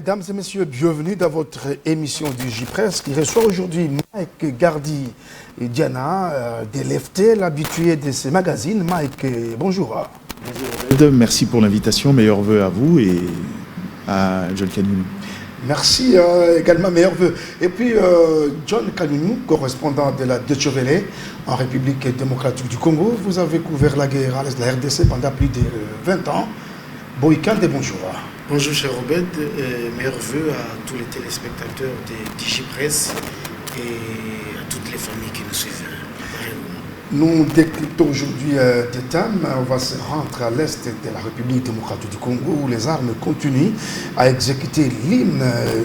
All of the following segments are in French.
Mesdames et messieurs, bienvenue dans votre émission du J-Presse qui reçoit aujourd'hui Mike Gardi et Diana de l'EFT, l'habitué de ces magazines. Mike, bonjour. Bonjour. Merci pour l'invitation, meilleurs vœux à vous et à John Kanyumu. Merci également, meilleurs vœux. Et puis John Kanyumu, correspondant de la Deutsche Welle en République démocratique du Congo, vous avez couvert la guerre à l'est de la RDC pendant plus de 20 ans. Bon week-end et bonjour. Bonjour cher Robert, meilleurs vœux à tous les téléspectateurs de J-Presse et à toutes les familles qui nous suivent. Nous décryptons aujourd'hui des thèmes. On va se rendre à l'est de la République démocratique du Congo où les armes continuent à exécuter l'hymne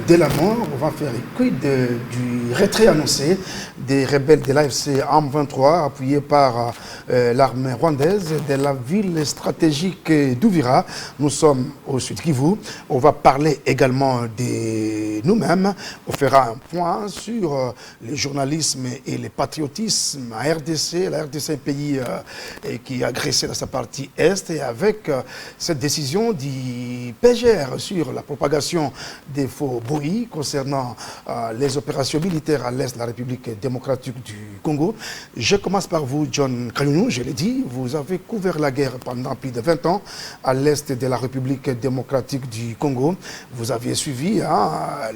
de la mort. On va faire écoute du retrait annoncé des rebelles de l'AFC M23 appuyés par l'armée rwandaise de la ville stratégique d'Uvira. Nous sommes au Sud Kivu. On va parler également de nous-mêmes. On fera un point sur le journalisme et le patriotisme à RDC. La RDC est un pays qui est agressé dans sa partie est et avec cette décision du PGR sur la propagation des faux bruits concernant les opérations militaires à l'est de la République démocratique du Congo. Je commence par vous, John Kanyumu, je l'ai dit, vous avez couvert la guerre pendant plus de 20 ans à l'est de la République démocratique du Congo. Vous aviez suivi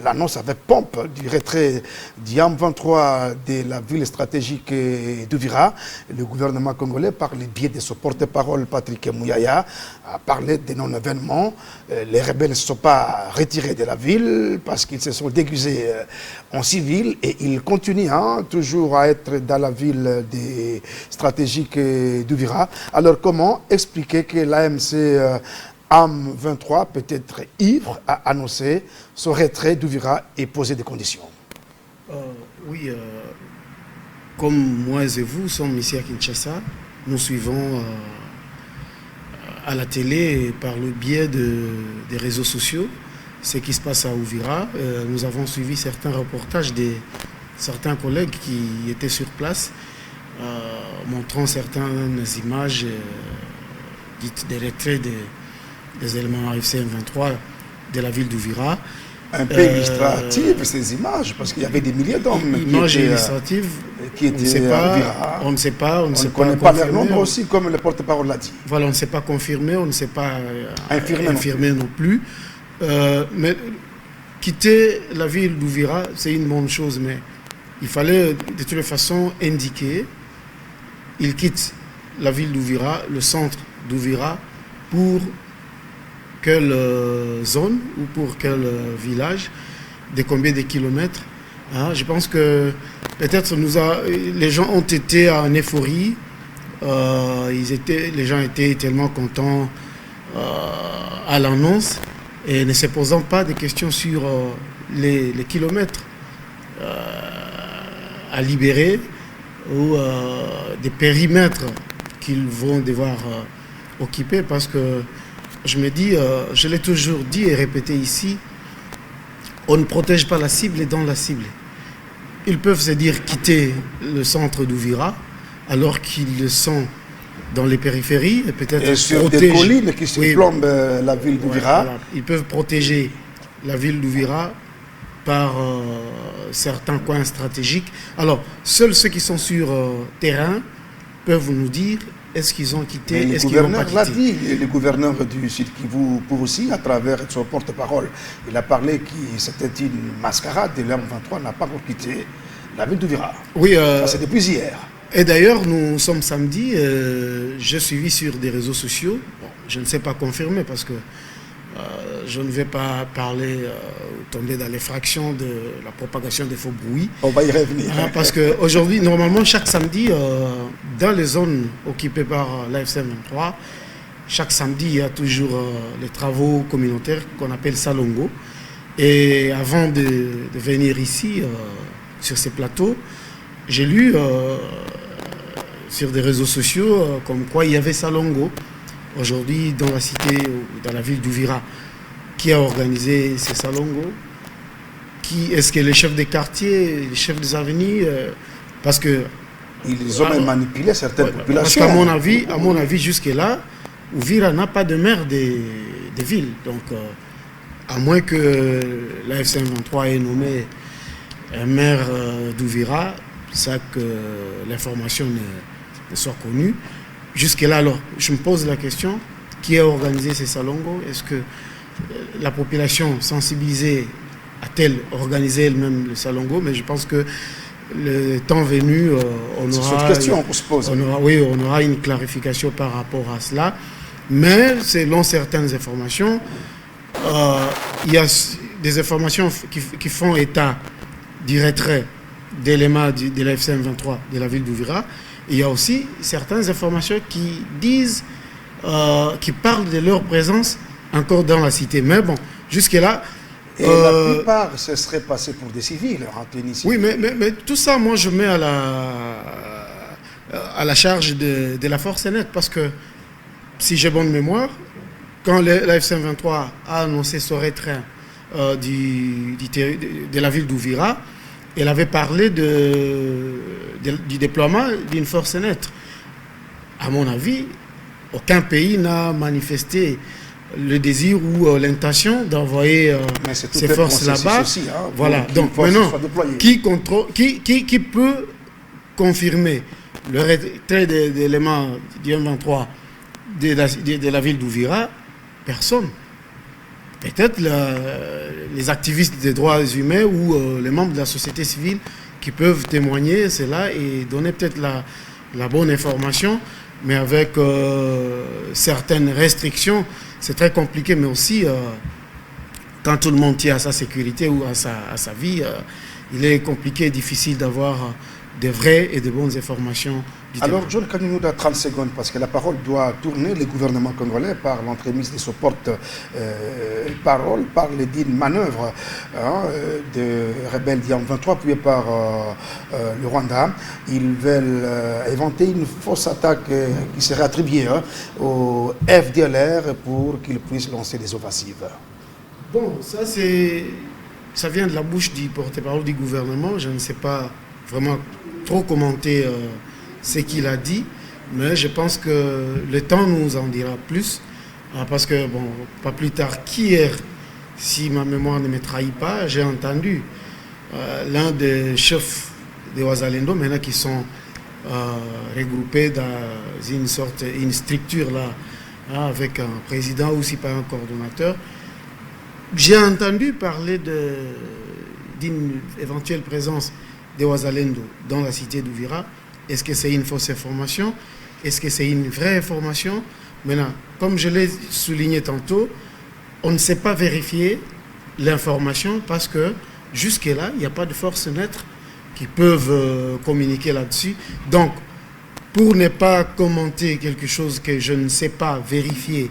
l'annonce avec pompe du retrait du M23 de la ville stratégique d'Uvira. Le gouvernement congolais, par le biais de son porte-parole Patrick Mouyaya, a parlé de non-événements. Les rebelles ne se sont pas retirés de la ville parce qu'ils se sont déguisés en civil et ils continuent toujours à être dans la ville stratégique d'Uvira. Alors comment expliquer que l'AMC M23 peut être ivre à annoncer son retrait d'Uvira et poser des conditions? Oui, comme moi et vous sommes ici à Kinshasa, nous suivons à la télé par le biais des réseaux sociaux ce qui se passe à Uvira. Nous avons suivi certains reportages de certains collègues qui étaient sur place, montrant certaines images dites des retraits des éléments AFC M23 de la ville d'Uvira. Un peu illustrative ces images, parce qu'il y avait des milliers d'hommes images illustratives qui étaient on ne sait pas, on ne connaît pas leur nombre aussi, comme le porte-parole l'a dit. Voilà, on ne sait pas confirmer, on ne sait pas infirmer non plus. Mais quitter la ville d'Uvira, c'est une bonne chose, mais il fallait de toutes les façons indiquer, il quitte la ville d'Uvira, le centre d'Uvira, pour quelle zone ou pour quel village, de combien de kilomètres. Je pense que peut-être les gens ont été en euphorie, les gens étaient tellement contents à l'annonce et ne se posant pas de questions sur les kilomètres à libérer ou des périmètres qu'ils vont devoir occuper, parce que je me dis, je l'ai toujours dit et répété ici, on ne protège pas la cible dans la cible. Ils peuvent se dire quitter le centre d'Uvira alors qu'ils sont dans les périphéries et peut-être sur des collines qui surplombent la ville d'Uvira. Voilà. Ils peuvent protéger la ville d'Uvira par certains coins stratégiques. Alors, seuls ceux qui sont sur terrain peuvent nous dire est-ce qu'ils ont quitté, est-ce qu'ils n'ont pas quitté. Le gouverneur l'a dit, le gouverneur du Sud Kivu pour aussi, à travers son porte-parole, il a parlé que c'était une mascarade et l'M23 n'a pas encore quitté la ville d'Uvira. Oui, ça c'est depuis hier. Et d'ailleurs, nous sommes samedi, j'ai suivi sur des réseaux sociaux, bon, je ne sais pas confirmer parce que je ne vais pas parler, tomber dans les fractions de la propagation des faux bruits. On va y revenir. Parce qu'aujourd'hui, normalement, chaque samedi, dans les zones occupées par l'AFC M23, chaque samedi, il y a toujours les travaux communautaires qu'on appelle Salongo. Et avant de venir ici, sur ces plateaux, j'ai lu sur des réseaux sociaux comme quoi il y avait Salongo. Aujourd'hui, dans la cité, dans la ville d'Uvira, qui a organisé ces salongos? Est-ce que les chefs des quartiers, les chefs des avenues, parce que... Ils ont même manipulé certaines populations. Parce qu'à mon avis, jusque-là, Uvira n'a pas de maire des villes. Donc, à moins que l'AFC M23 ait nommé un maire d'Ouvira, ça que l'information ne soit connue. Jusque-là, alors, je me pose la question, qui a organisé ces salongos? Est-ce que la population sensibilisée a-t-elle organisé elle-même le salongo? Mais je pense que le temps venu, on aura, question qu'on se pose. on aura une clarification par rapport à cela. Mais selon certaines informations, il y a des informations qui font état du retrait d'éléments de la FCM 23 de la ville d'Ouvira. Il y a aussi certaines informations qui disent, qui parlent de leur présence encore dans la cité. Mais bon, jusque-là... Et la plupart, ce serait passé pour des civils, Anthony. Oui, mais tout ça, moi, je mets à la charge de la force nette, parce que, si j'ai bonne mémoire, quand la FCM 23 a annoncé son retrait de la ville d'Ouvira, elle avait parlé du déploiement d'une force nette. À mon avis, aucun pays n'a manifesté le désir ou l'intention d'envoyer ces forces là-bas. Hein, voilà. Donc maintenant, qui peut confirmer le retrait d'éléments du M23 de la ville d'Ouvira? Personne. Peut-être les activistes des droits humains ou les membres de la société civile qui peuvent témoigner cela et donner peut-être la bonne information, mais avec certaines restrictions. C'est très compliqué, mais aussi, quand tout le monde tient à sa sécurité ou à sa vie, il est compliqué et difficile d'avoir de vraies et de bonnes informations. Alors, John Kanyouda, 30 secondes, parce que la parole doit tourner. Le gouvernement congolais, par l'entremise de ce porte-parole, parle d'une manœuvre de rebelles d'IAM-23 appuyée par le Rwanda. Ils veulent inventer une fausse attaque qui serait attribuée au FDLR pour qu'ils puissent lancer des offensives. Bon, ça vient de la bouche du porte-parole du gouvernement. Je ne sais pas vraiment trop commenter ce qu'il a dit, mais je pense que le temps nous en dira plus, parce que, bon, pas plus tard qu'hier, si ma mémoire ne me trahit pas, j'ai entendu l'un des chefs de Wazalendo, maintenant qui sont regroupés dans une structure là, avec un président ou si pas un coordonnateur. J'ai entendu parler d'une éventuelle présence de Wazalendo dans la cité d'Ouvira. Est-ce que c'est une fausse information? Est-ce que c'est une vraie information? Maintenant, comme je l'ai souligné tantôt, on ne sait pas vérifier l'information parce que jusque-là, il n'y a pas de force neutre qui peuvent communiquer là-dessus. Donc, pour ne pas commenter quelque chose que je ne sais pas vérifier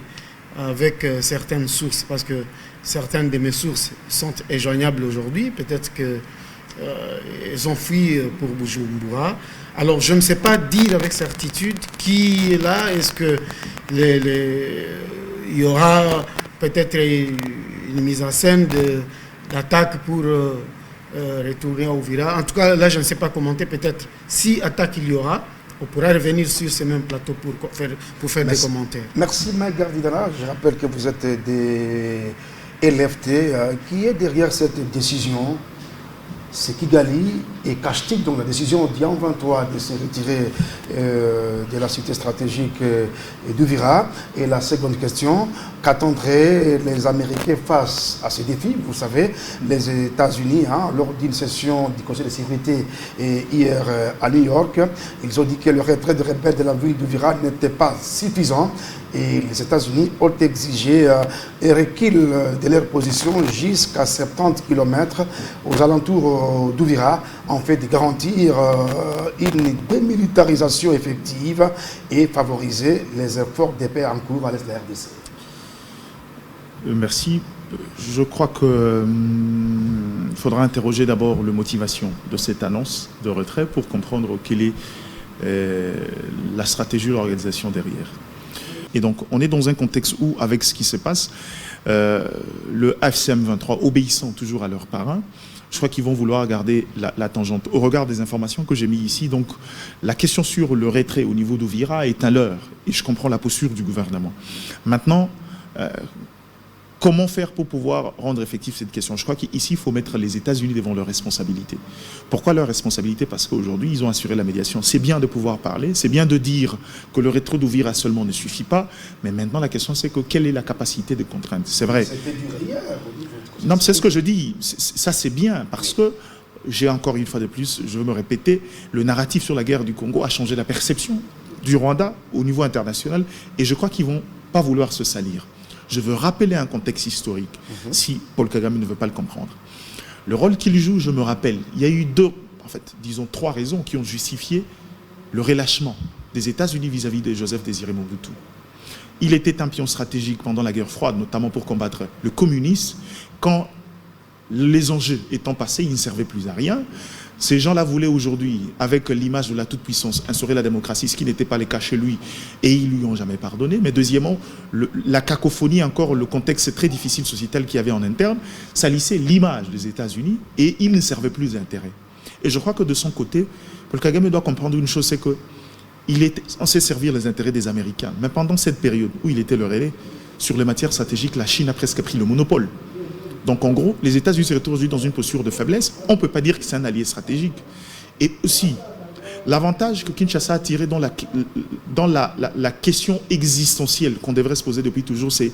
avec certaines sources, parce que certaines de mes sources sont injoignables aujourd'hui, peut-être qu'elles ont fui pour Bujumbura. Alors, je ne sais pas dire avec certitude qui est là. Est-ce que il y aura peut-être une mise en scène d'attaque pour retourner à Ouvira? En tout cas, là, je ne sais pas commenter. Peut-être si attaque il y aura, on pourra revenir sur ce même plateau pour faire des commentaires. Merci, Maïgar Vidala. Je rappelle que vous êtes des LFT. Qui est derrière cette décision? C'est Kigali et Kashtik, donc la décision d'IAM-23 de se retirer de la cité stratégique d'Ouvira. Et la seconde question, qu'attendraient les Américains face à ces défis? Vous savez, les États-Unis, lors d'une session du Conseil de sécurité hier à New York, ils ont dit que le retrait des rebelles de la ville d'Ouvira n'était pas suffisant. Et les États-Unis ont exigé un recul de leur position jusqu'à 70 km aux alentours d'Ouvira, en fait de garantir une démilitarisation effective et favoriser les efforts de paix en cours à l'est de la RDC. Merci. Je crois qu'il faudra interroger d'abord la motivation de cette annonce de retrait pour comprendre quelle est la stratégie de l'organisation derrière. Et donc, on est dans un contexte où, avec ce qui se passe, le FCM 23, obéissant toujours à leurs parrains, je crois qu'ils vont vouloir garder la tangente. Au regard des informations que j'ai mises ici, donc, la question sur le retrait au niveau d'Ouvira est un leurre. Et je comprends la posture du gouvernement. Maintenant, Comment faire pour pouvoir rendre effective cette question? Je crois qu'ici, il faut mettre les États-Unis devant leurs responsabilités. Pourquoi leurs responsabilités? Parce qu'aujourd'hui, ils ont assuré la médiation. C'est bien de pouvoir parler, c'est bien de dire que le rétro d'Ouvira seulement ne suffit pas, mais maintenant, la question, c'est que quelle est la capacité de contrainte? C'est vrai. Non, c'est ce que je dis. Ça, c'est bien, parce que, j'ai encore une fois de plus, je veux me répéter, le narratif sur la guerre du Congo a changé la perception du Rwanda au niveau international, et je crois qu'ils ne vont pas vouloir se salir. Je veux rappeler un contexte historique, si Paul Kagame ne veut pas le comprendre. Le rôle qu'il joue, je me rappelle, il y a eu disons trois raisons qui ont justifié le relâchement des États-Unis vis-à-vis de Joseph Désiré Mobutu. Il était un pion stratégique pendant la guerre froide, notamment pour combattre le communisme. Quand les enjeux étant passés, ils ne servaient plus à rien. Ces gens-là voulaient aujourd'hui, avec l'image de la toute-puissance, instaurer la démocratie, ce qui n'était pas le cas chez lui, et ils ne lui ont jamais pardonné. Mais deuxièmement, la cacophonie, encore le contexte très difficile sociétal qu'il y avait en interne, salissait l'image des États-Unis, et il ne servait plus d'intérêt. Et je crois que de son côté, Paul Kagame doit comprendre une chose, c'est qu'il était censé servir les intérêts des Américains. Mais pendant cette période où il était le relais, sur les matières stratégiques, la Chine a presque pris le monopole. Donc en gros, les États-Unis se retrouvent aujourd'hui dans une posture de faiblesse. On ne peut pas dire que c'est un allié stratégique. Et aussi, l'avantage que Kinshasa a tiré dans la question existentielle qu'on devrait se poser depuis toujours, c'est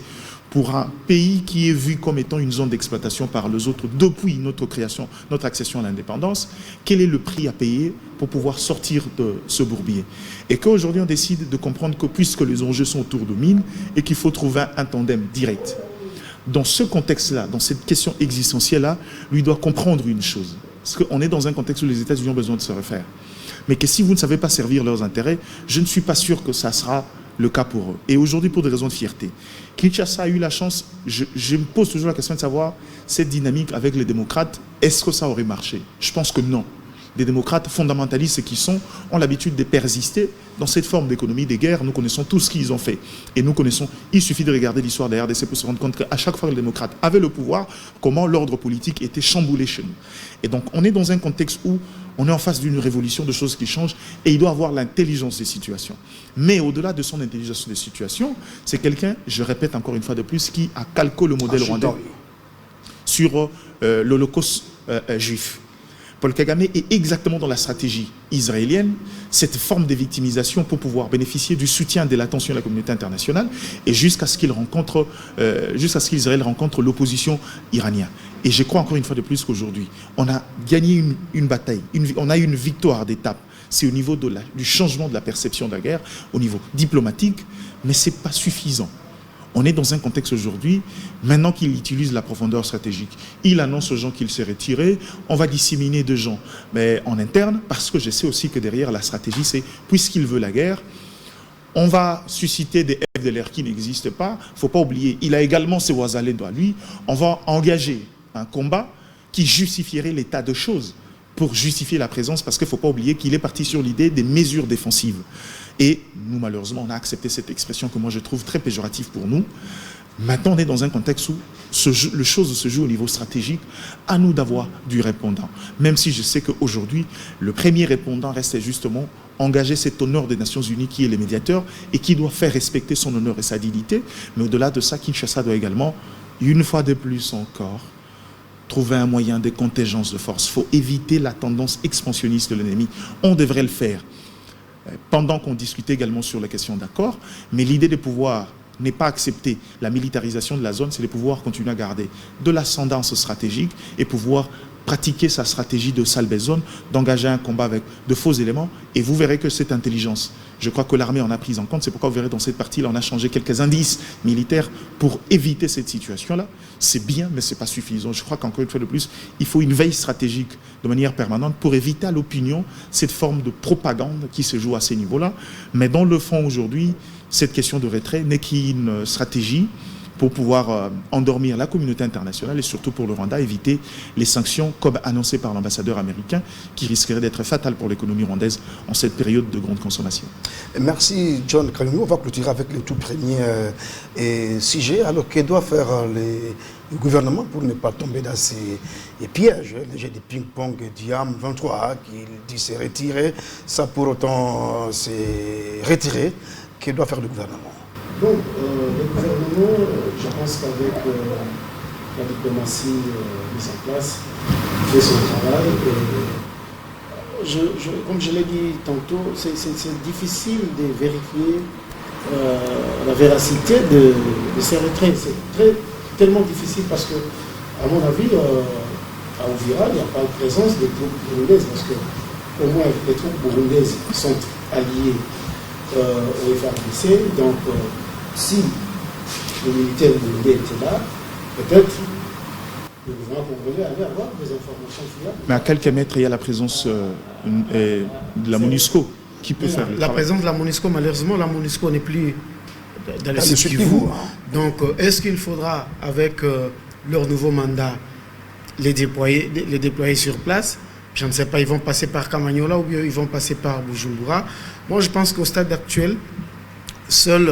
pour un pays qui est vu comme étant une zone d'exploitation par les autres depuis notre création, notre accession à l'indépendance, quel est le prix à payer pour pouvoir sortir de ce bourbier? Et qu'aujourd'hui on décide de comprendre que puisque les enjeux sont autour de mines et qu'il faut trouver un tandem direct. Dans ce contexte-là, dans cette question existentielle-là, lui doit comprendre une chose. Parce qu'on est dans un contexte où les États-Unis ont besoin de se refaire. Mais que si vous ne savez pas servir leurs intérêts, je ne suis pas sûr que ça sera le cas pour eux. Et aujourd'hui, pour des raisons de fierté, Kinshasa a eu la chance, je me pose toujours la question de savoir, cette dynamique avec les démocrates, est-ce que ça aurait marché? Je pense que non. Des démocrates fondamentalistes qui ont l'habitude de persister dans cette forme d'économie des guerres. Nous connaissons tout ce qu'ils ont fait. Et nous connaissons, il suffit de regarder l'histoire de la RDC pour se rendre compte qu'à chaque fois que les démocrates avaient le pouvoir, comment l'ordre politique était chamboulé chez nous. Et donc on est dans un contexte où on est en face d'une révolution, de choses qui changent, et il doit avoir l'intelligence des situations. Mais au-delà de son intelligence des situations, c'est quelqu'un, je répète encore une fois de plus, qui a calqué le modèle rwandais sur l'Holocauste juif. Paul Kagame est exactement dans la stratégie israélienne, cette forme de victimisation pour pouvoir bénéficier du soutien de l'attention de la communauté internationale et jusqu'à ce qu'Israël rencontre l'opposition iranienne. Et je crois encore une fois de plus qu'aujourd'hui, on a gagné une bataille, on a eu une victoire d'étape. C'est au niveau du changement de la perception de la guerre, au niveau diplomatique, mais ce n'est pas suffisant. On est dans un contexte aujourd'hui, maintenant qu'il utilise la profondeur stratégique. Il annonce aux gens qu'il s'est retiré, on va disséminer des gens, mais en interne, parce que je sais aussi que derrière la stratégie, c'est puisqu'il veut la guerre, on va susciter des FDLR qui n'existent pas. Il ne faut pas oublier, il a également ses Ouazalendo à lui. On va engager un combat qui justifierait l'état de choses pour justifier la présence, parce qu'il ne faut pas oublier qu'il est parti sur l'idée des mesures défensives. Et nous, malheureusement, on a accepté cette expression que moi je trouve très péjorative pour nous. Maintenant, on est dans un contexte où les choses se jouent au niveau stratégique. À nous d'avoir du répondant. Même si je sais qu'aujourd'hui, le premier répondant reste justement engager cet honneur des Nations Unies qui est le médiateur et qui doit faire respecter son honneur et sa dignité. Mais au-delà de ça, Kinshasa doit également, une fois de plus encore, trouver un moyen de contingence de force. Il faut éviter la tendance expansionniste de l'ennemi. On devrait le faire pendant qu'on discutait également sur la question d'accord, mais l'idée de pouvoir n'est pas accepter la militarisation de la zone, c'est de pouvoir continuer à garder de l'ascendance stratégique et pouvoir pratiquer sa stratégie de salvaison, d'engager un combat avec de faux éléments, et vous verrez que cette intelligence, je crois que l'armée en a pris en compte, c'est pourquoi vous verrez dans cette partie-là, on a changé quelques indices militaires pour éviter cette situation-là. C'est bien, mais ce n'est pas suffisant. Je crois qu'encore une fois de plus, il faut une veille stratégique de manière permanente pour éviter à l'opinion cette forme de propagande qui se joue à ces niveaux-là. Mais dans le fond, aujourd'hui, cette question de retrait n'est qu'une stratégie pour pouvoir endormir la communauté internationale et surtout pour le Rwanda, éviter les sanctions comme annoncées par l'ambassadeur américain qui risqueraient d'être fatales pour l'économie rwandaise en cette période de grande consommation. Merci John Kanyungu. On va clôturer avec le tout premier sujet. Alors que doit faire le gouvernement pour ne pas tomber dans ces pièges, le jeu de ping-pong d'IAM 23 qui dit se retirer, ça pour autant se retirer. Que doit faire le gouvernement? Donc, le gouvernement, je pense qu'avec la diplomatie mise en place, fait son travail. Comme je l'ai dit tantôt, c'est difficile de vérifier la véracité de ces retraits. C'est tellement difficile parce que, à mon avis, à Uvira, il n'y a pas de présence des troupes burundaises parce que, au moins, les troupes burundaises sont alliées au FARDC. Donc, si les militaires burundais étaient là, peut-être le gouvernement congolais allait avoir des informations fiables. Mais à quelques mètres, il y a la présence de la MONUSCO qui peut faire le travail. La présence de la MONUSCO, malheureusement, la MONUSCO n'est plus dans le Sud-Kivu. Donc, est-ce qu'il faudra, avec leur nouveau mandat, les déployer sur place? Je ne sais pas, ils vont passer par Kamanyola ou bien ils vont passer par Bujumbura. Moi, je pense qu'au stade actuel, seules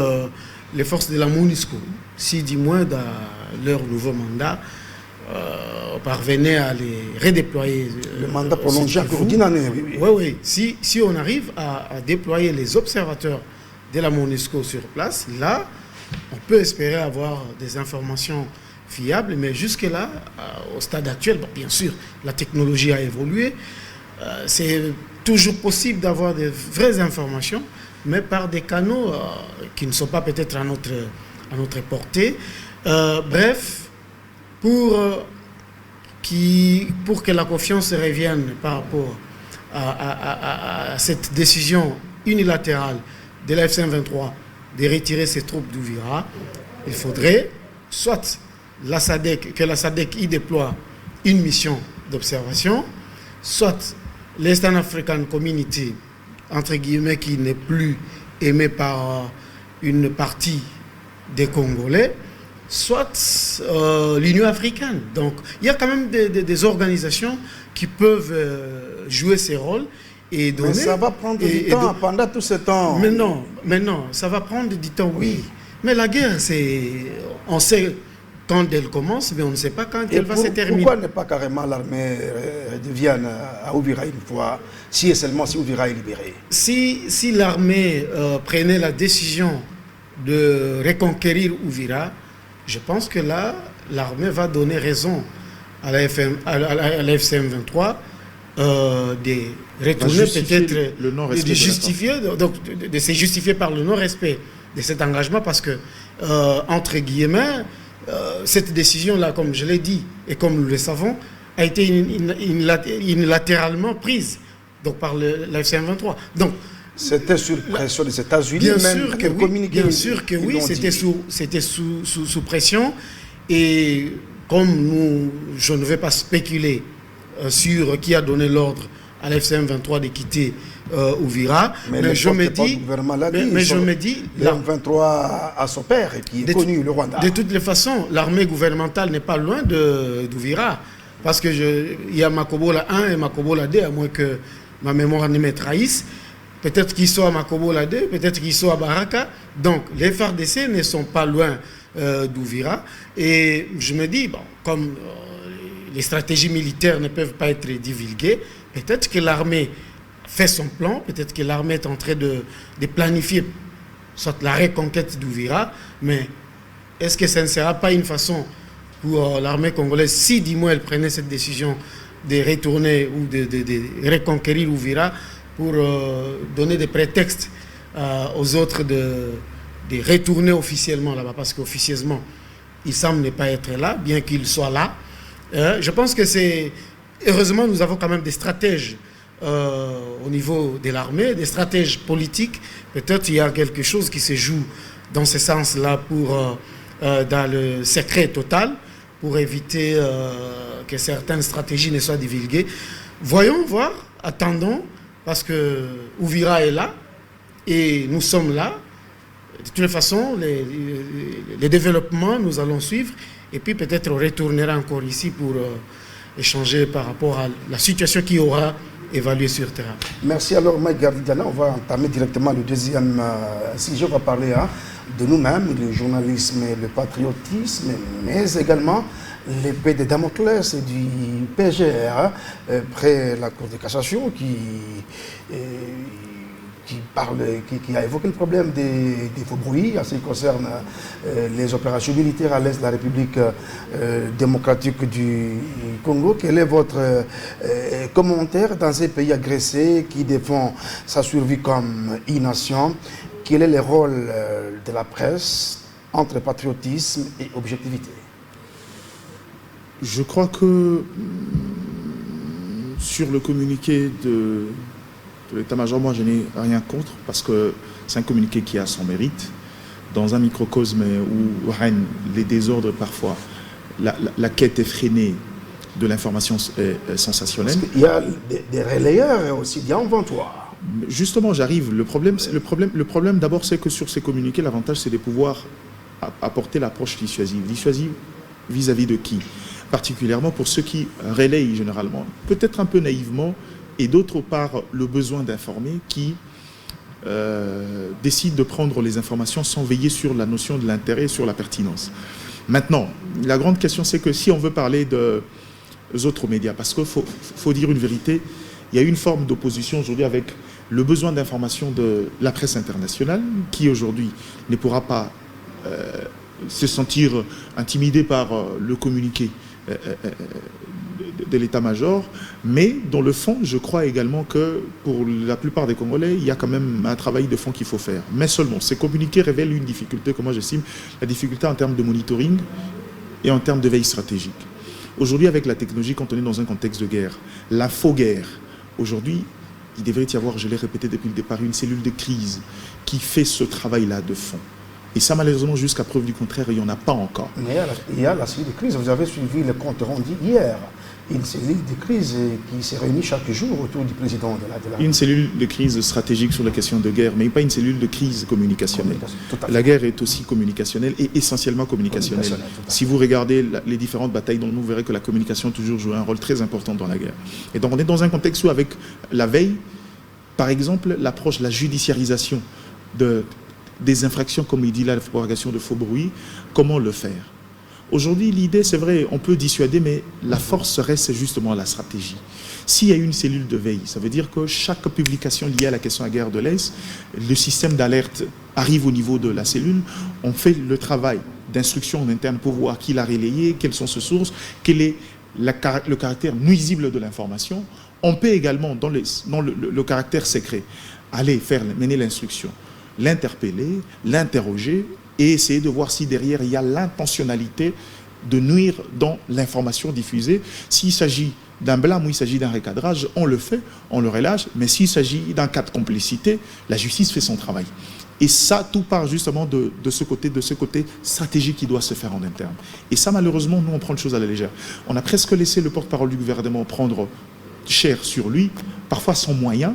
les forces de la MONUSCO, si du moins dans leur nouveau mandat, parvenaient à les redéployer. Le mandat prolongé encore d'une année. Oui. Si on arrive à déployer les observateurs de la MONUSCO sur place, là, on peut espérer avoir des informations fiables, mais jusque-là, au stade actuel, bon, bien sûr, la technologie a évolué. C'est toujours possible d'avoir des vraies informations, mais par des canaux qui ne sont pas peut-être à notre portée. Bref, pour que la confiance revienne par rapport à cette décision unilatérale de la FC23 de retirer ses troupes d'Uvira, il faudrait soit que la SADC y déploie une mission d'observation, soit l'Eastern African Community, entre guillemets, qui n'est plus aimée par une partie des Congolais, soit l'Union africaine. Donc, il y a quand même des organisations qui peuvent jouer ces rôles et donner... Mais ça va prendre du temps pendant tout ce temps. Mais non, ça va prendre du temps, oui. Mais la guerre, on sait quand elle commence, mais on ne sait pas quand elle va se terminer. Pourquoi ne pas carrément l'armée devienne à Uvira une fois, si et seulement si Uvira est libéré? Si l'armée prenait la décision de reconquérir Uvira, je pense que là, l'armée va donner raison à la FCM23 de retourner peut-être, de se justifier par le non-respect de cet engagement parce que, entre guillemets, cette décision-là, comme je l'ai dit et comme nous le savons, a été unilatéralement prise donc, par la FCM23. Donc, c'était sur pression des États-Unis, bien sûr que oui, c'était sous pression. Et comme je ne vais pas spéculer sur qui a donné l'ordre à la FCM23 de quitter Uvira, mais je me dis, la M23 a son père qui est connu, le Rwanda. De toutes les façons, l'armée gouvernementale n'est pas loin d'Uvira, parce que il y a Makobola 1 et Makobola 2, à moins que ma mémoire ne me trahisse. Peut-être qu'ils sont à Makobola 2, peut-être qu'ils sont à Baraka. Donc, les FARDC ne sont pas loin d'Uvira. Et je me dis, bon, comme les stratégies militaires ne peuvent pas être divulguées, peut-être que l'armée fait son plan, peut-être que l'armée est en train de planifier soit la reconquête d'Uvira, mais est-ce que ça ne sera pas une façon pour l'armée congolaise, si du moins elle prenait cette décision de retourner ou de reconquérir Uvira, pour donner des prétextes aux autres de retourner officiellement là-bas, parce qu'officieusement, il semble ne pas être là, bien qu'il soit là. Je pense que heureusement, nous avons quand même des stratèges au niveau de l'armée, des stratèges politiques. Peut-être il y a quelque chose qui se joue dans ce sens-là dans le secret total, pour éviter que certaines stratégies ne soient divulguées. Voyons voir, attendons, parce que Uvira est là et nous sommes là. De toutes les façons, les développements, nous allons suivre. Et puis peut-être on retournera encore ici pour échanger par rapport à la situation qui aura évalué sur terrain. Merci. Alors, Mike Gardidiana, on va entamer directement le deuxième sujet. On va parler de nous-mêmes, le journalisme et le patriotisme, mais également l'épée de Damoclès du PGR, près la Cour de cassation qui qui a évoqué le problème des faux bruits en ce qui concerne les opérations militaires à l'est de la République démocratique du Congo. Quel est votre commentaire dans ces pays agressés qui défendent sa survie comme e-nation? Quel est le rôle de la presse entre patriotisme et objectivité? Je crois que sur le communiqué de l'état-major, moi je n'ai rien contre, parce que c'est un communiqué qui a son mérite. Dans un microcosme où règnent les désordres parfois, la quête effrénée de l'information sensationnelle. Parce qu'il y a des relayeurs et aussi des inventeurs. Justement, j'arrive. Le problème d'abord, c'est que sur ces communiqués, l'avantage, c'est de pouvoir apporter l'approche dissuasive. Dissuasive vis-à-vis de qui? Particulièrement pour ceux qui relayent généralement, peut-être un peu naïvement, et d'autre part le besoin d'informer, qui décident de prendre les informations sans veiller sur la notion de l'intérêt et sur la pertinence. Maintenant, la grande question, c'est que si on veut parler des autres médias, parce qu'il faut dire une vérité, il y a une forme d'opposition aujourd'hui avec le besoin d'information de la presse internationale, qui aujourd'hui ne pourra pas se sentir intimidé par le communiqué de l'état-major, mais dans le fond, je crois également que pour la plupart des Congolais, il y a quand même un travail de fond qu'il faut faire. Mais seulement, ces communiqués révèlent une difficulté que moi j'estime, la difficulté en termes de monitoring et en termes de veille stratégique. Aujourd'hui, avec la technologie, quand on est dans un contexte de guerre, l'info-guerre, aujourd'hui, il devrait y avoir, je l'ai répété depuis le départ, une cellule de crise qui fait ce travail-là de fond. Et ça, malheureusement, jusqu'à preuve du contraire, il n'y en a pas encore. Mais il y a la cellule de crise. Vous avez suivi le compte rendu hier. Une cellule de crise qui s'est réunie chaque jour autour du président de la... Une cellule de crise stratégique sur la question de guerre, mais pas une cellule de crise communicationnelle. La guerre est aussi communicationnelle et essentiellement communicationnelle. Si vous regardez les différentes batailles dans le monde, vous verrez que la communication a toujours joué un rôle très important dans la guerre. Et donc on est dans un contexte où, avec la veille, par exemple, l'approche, la judiciarisation des infractions, comme il dit là, la propagation de faux bruits, comment le faire? Aujourd'hui, l'idée, c'est vrai, on peut dissuader, mais la force reste justement la stratégie. S'il y a une cellule de veille, ça veut dire que chaque publication liée à la question de la guerre de l'Est, le système d'alerte arrive au niveau de la cellule, on fait le travail d'instruction en interne pour voir qui l'a relayé, quelles sont ses sources, quel est le caractère nuisible de l'information. On peut également, dans le caractère secret, aller mener l'instruction, l'interpeller, l'interroger, et essayer de voir si derrière il y a l'intentionnalité de nuire dans l'information diffusée. S'il s'agit d'un blâme ou il s'agit d'un recadrage, on le fait, on le relâche, mais s'il s'agit d'un cas de complicité, la justice fait son travail. Et ça, tout part justement de ce côté stratégique qui doit se faire en interne. Et ça, malheureusement, nous, on prend les choses à la légère. On a presque laissé le porte-parole du gouvernement prendre cher sur lui, parfois sans moyens,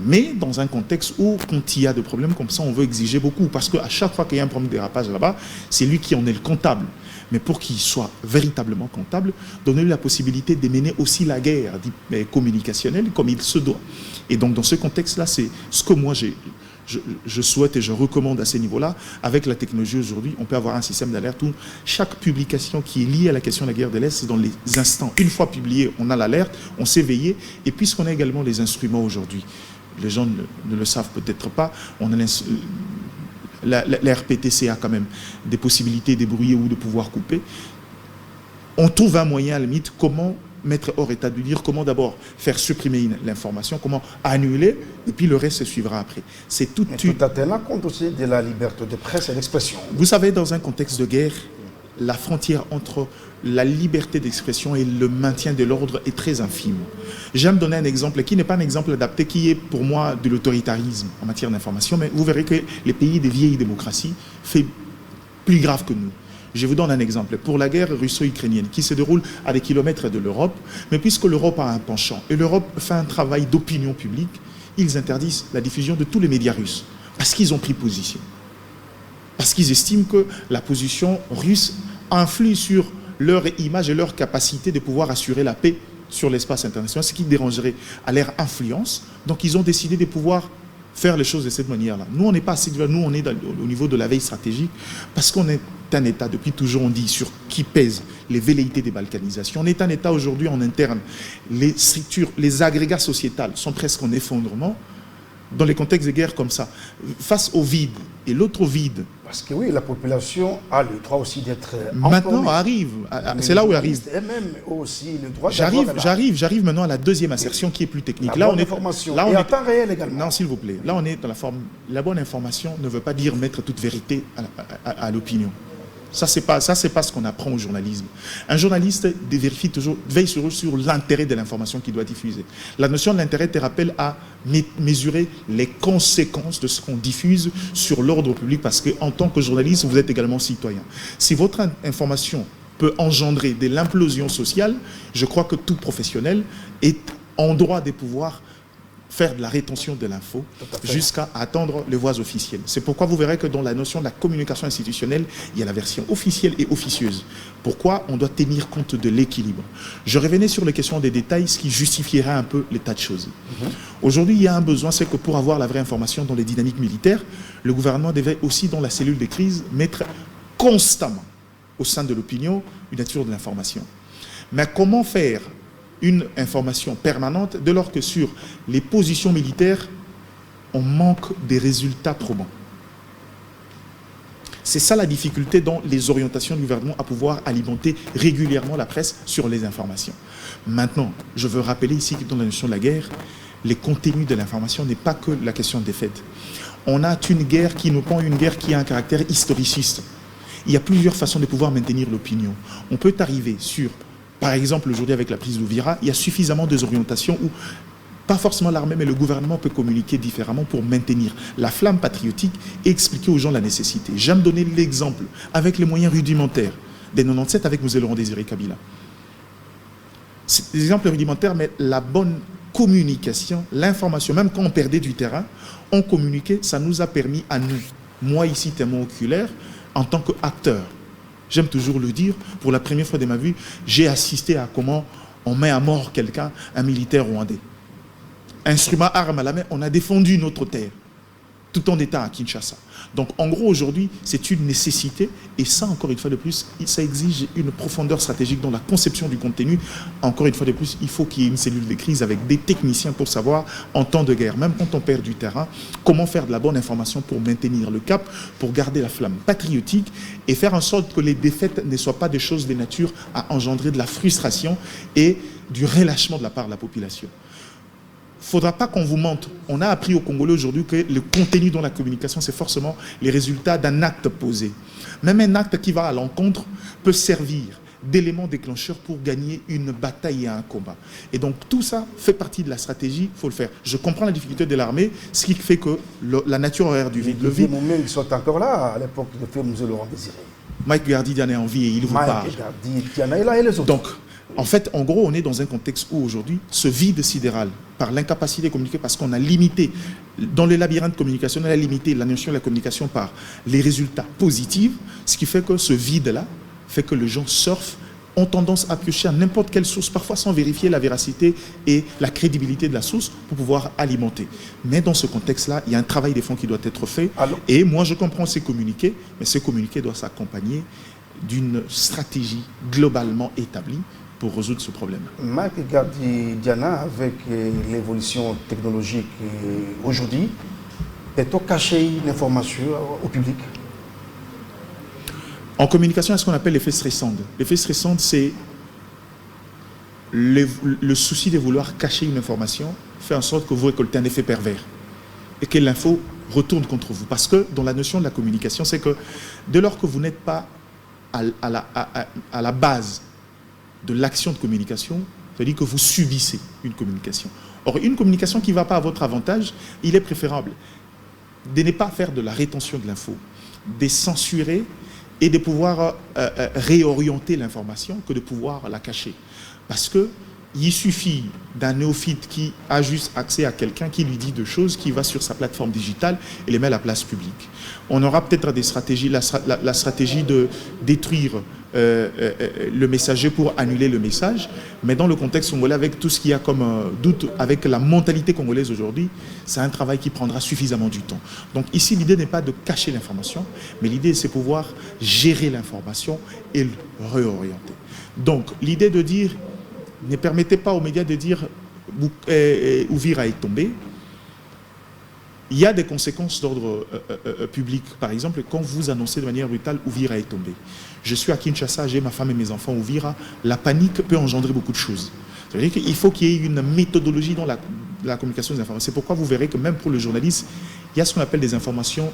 mais dans un contexte où, quand il y a des problèmes comme ça, on veut exiger beaucoup. Parce qu'à chaque fois qu'il y a un problème de dérapage là-bas, c'est lui qui en est le comptable. Mais pour qu'il soit véritablement comptable, donner-lui la possibilité de mener aussi la guerre communicationnelle comme il se doit. Et donc, dans ce contexte-là, c'est ce que moi, je souhaite et je recommande à ce niveau-là. Avec la technologie aujourd'hui, on peut avoir un système d'alerte où chaque publication qui est liée à la question de la guerre de l'Est, c'est dans les instants. Une fois publié, on a l'alerte, on s'est veillé. Et puisqu'on a également les instruments aujourd'hui, les gens ne le savent peut-être pas, on a la RPTC a quand même des possibilités de débrouiller ou de pouvoir couper. On trouve un moyen, à la limite, comment mettre hors état de dire, comment d'abord faire supprimer l'information, comment annuler, et puis le reste se suivra après. C'est tout à tenir compte aussi de la liberté de presse et d'expression. Vous savez, dans un contexte de guerre, la frontière entre la liberté d'expression et le maintien de l'ordre est très infime. J'aime donner un exemple qui n'est pas un exemple adapté, qui est pour moi de l'autoritarisme en matière d'information, mais vous verrez que les pays des vieilles démocraties font plus grave que nous. Je vous donne un exemple. Pour la guerre russo-ukrainienne qui se déroule à des kilomètres de l'Europe, mais puisque l'Europe a un penchant et l'Europe fait un travail d'opinion publique, ils interdisent la diffusion de tous les médias russes parce qu'ils ont pris position. Parce qu'ils estiment que la position russe influe sur leur image et leur capacité de pouvoir assurer la paix sur l'espace international, ce qui dérangerait à leur influence. Donc ils ont décidé de pouvoir faire les choses de cette manière-là. Nous, on n'est pas assez... Nous, on est au niveau de la veille stratégique parce qu'on est un État, depuis toujours on dit, sur qui pèsent les velléités des balkanisations. On est un État aujourd'hui en interne. Les structures, les agrégats sociétals sont presque en effondrement. dans les contextes de guerre comme ça, face au vide, et l'autre vide. Parce que oui, la population a le droit aussi d'être maintenant arrive, c'est là où arrive. Et même aussi le droit J'arrive maintenant à la deuxième assertion qui est plus technique. Là, on est en temps réel également. Non, s'il vous plaît. Là, on est dans la forme. La bonne information ne veut pas dire mettre toute vérité à l'opinion. Ça, c'est pas ce qu'on apprend au journalisme. Un journaliste veille sur l'intérêt de l'information qu'il doit diffuser. La notion de l'intérêt te rappelle à mesurer les conséquences de ce qu'on diffuse sur l'ordre public, parce qu'en tant que journaliste, vous êtes également citoyen. Si votre information peut engendrer de l'implosion sociale, je crois que tout professionnel est en droit de pouvoir faire de la rétention de l'info jusqu'à attendre les voies officielles. C'est pourquoi vous verrez que dans la notion de la communication institutionnelle, il y a la version officielle et officieuse. Pourquoi on doit tenir compte de l'équilibre. Je revenais sur les questions des détails, ce qui justifierait un peu l'état de choses. Aujourd'hui, il y a un besoin, c'est que pour avoir la vraie information dans les dynamiques militaires, le gouvernement devait aussi, dans la cellule de crise, mettre constamment au sein de l'opinion une nature de l'information. Mais comment faire une information permanente dès lors que sur les positions militaires, on manque des résultats probants? C'est ça la difficulté dans les orientations du gouvernement à pouvoir alimenter régulièrement la presse sur les informations. Maintenant, je veux rappeler ici que dans la notion de la guerre, les contenus de l'information n'est pas que la question des faits. On a une guerre qui nous prend une guerre qui a un caractère historiciste. Il y a plusieurs façons de pouvoir maintenir l'opinion. On peut arriver sur, par exemple, aujourd'hui avec la prise d'Ouvira, il y a suffisamment de orientations où, pas forcément l'armée, mais le gouvernement peut communiquer différemment pour maintenir la flamme patriotique et expliquer aux gens la nécessité. J'aime donner l'exemple avec les moyens rudimentaires des 97 avec M. Laurent Désiré Kabila. C'est des exemples rudimentaires, mais la bonne communication, l'information, même quand on perdait du terrain, on communiquait, ça nous a permis à nous, moi ici témoin oculaire, en tant qu'acteur. J'aime toujours le dire, pour la première fois de ma vie, j'ai assisté à comment on met à mort quelqu'un, un militaire rwandais. Instrument, arme à la main, on a défendu notre terre, tout en étant à Kinshasa. Donc en gros aujourd'hui, c'est une nécessité, et ça encore une fois de plus, ça exige une profondeur stratégique dans la conception du contenu. Encore une fois de plus, il faut qu'il y ait une cellule de crise avec des techniciens pour savoir, en temps de guerre, même quand on perd du terrain, comment faire de la bonne information pour maintenir le cap, pour garder la flamme patriotique et faire en sorte que les défaites ne soient pas des choses de nature à engendrer de la frustration et du relâchement de la part de la population. Il ne faudra pas qu'on vous mente. On a appris au Congolais aujourd'hui que le contenu dans la communication, c'est forcément les résultats d'un acte posé. Même un acte qui va à l'encontre peut servir d'élément déclencheur pour gagner une bataille et un combat. Et donc tout ça fait partie de la stratégie, il faut le faire. Je comprends la difficulté de l'armée, ce qui fait que la nature horaire du vide. Le vide, ils sont encore là à l'époque de M. Laurent Désiré. Mike Gardi-Diana est en vie et il vous parle. Mike Gardi-Diana est là et les autres. Donc, en fait, en gros, on est dans un contexte où aujourd'hui, ce vide sidéral, par l'incapacité de communiquer, parce qu'on a limité, dans le labyrinthe communicationnel, on a limité la notion de la communication par les résultats positifs, ce qui fait que ce vide-là fait que les gens surfent, ont tendance à piocher à n'importe quelle source, parfois sans vérifier la véracité et la crédibilité de la source pour pouvoir alimenter. Mais dans ce contexte-là, il y a un travail de fond qui doit être fait. Et moi, je comprends ces communiqués, mais ces communiqués doivent s'accompagner d'une stratégie globalement établie pour résoudre ce problème. Mike Gardi-Diana, avec l'évolution technologique aujourd'hui, peut-on cacher une information au public? En communication, il y a ce qu'on appelle l'effet stressant. L'effet stressant, c'est le souci de vouloir cacher une information, fait en sorte que vous récoltez un effet pervers et que l'info retourne contre vous. Parce que dans la notion de la communication, c'est que dès lors que vous n'êtes pas à la base de l'action de communication, c'est-à-dire que vous subissez une communication. Or, une communication qui ne va pas à votre avantage, il est préférable de ne pas faire de la rétention de l'info, de censurer et de pouvoir réorienter l'information que de pouvoir la cacher. Parce qu'il suffit d'un néophyte qui a juste accès à quelqu'un qui lui dit deux choses, qui va sur sa plateforme digitale et les met à la place publique. On aura peut-être des stratégies, la stratégie de détruire le messager pour annuler le message, mais dans le contexte congolais, avec tout ce qu'il y a comme doute, avec la mentalité congolaise aujourd'hui, c'est un travail qui prendra suffisamment du temps. Donc ici, l'idée n'est pas de cacher l'information, mais l'idée c'est pouvoir gérer l'information et le réorienter. Donc l'idée de dire, ne permettez pas aux médias de dire Ouvira est tombé. Il y a des conséquences d'ordre public. Par exemple, quand vous annoncez de manière brutale Uvira est tombé. Je suis à Kinshasa, j'ai ma femme et mes enfants Uvira. La panique peut engendrer beaucoup de choses. C'est-à-dire qu'il faut qu'il y ait une méthodologie dans la communication des informations. C'est pourquoi vous verrez que même pour le journaliste, il y a ce qu'on appelle des informations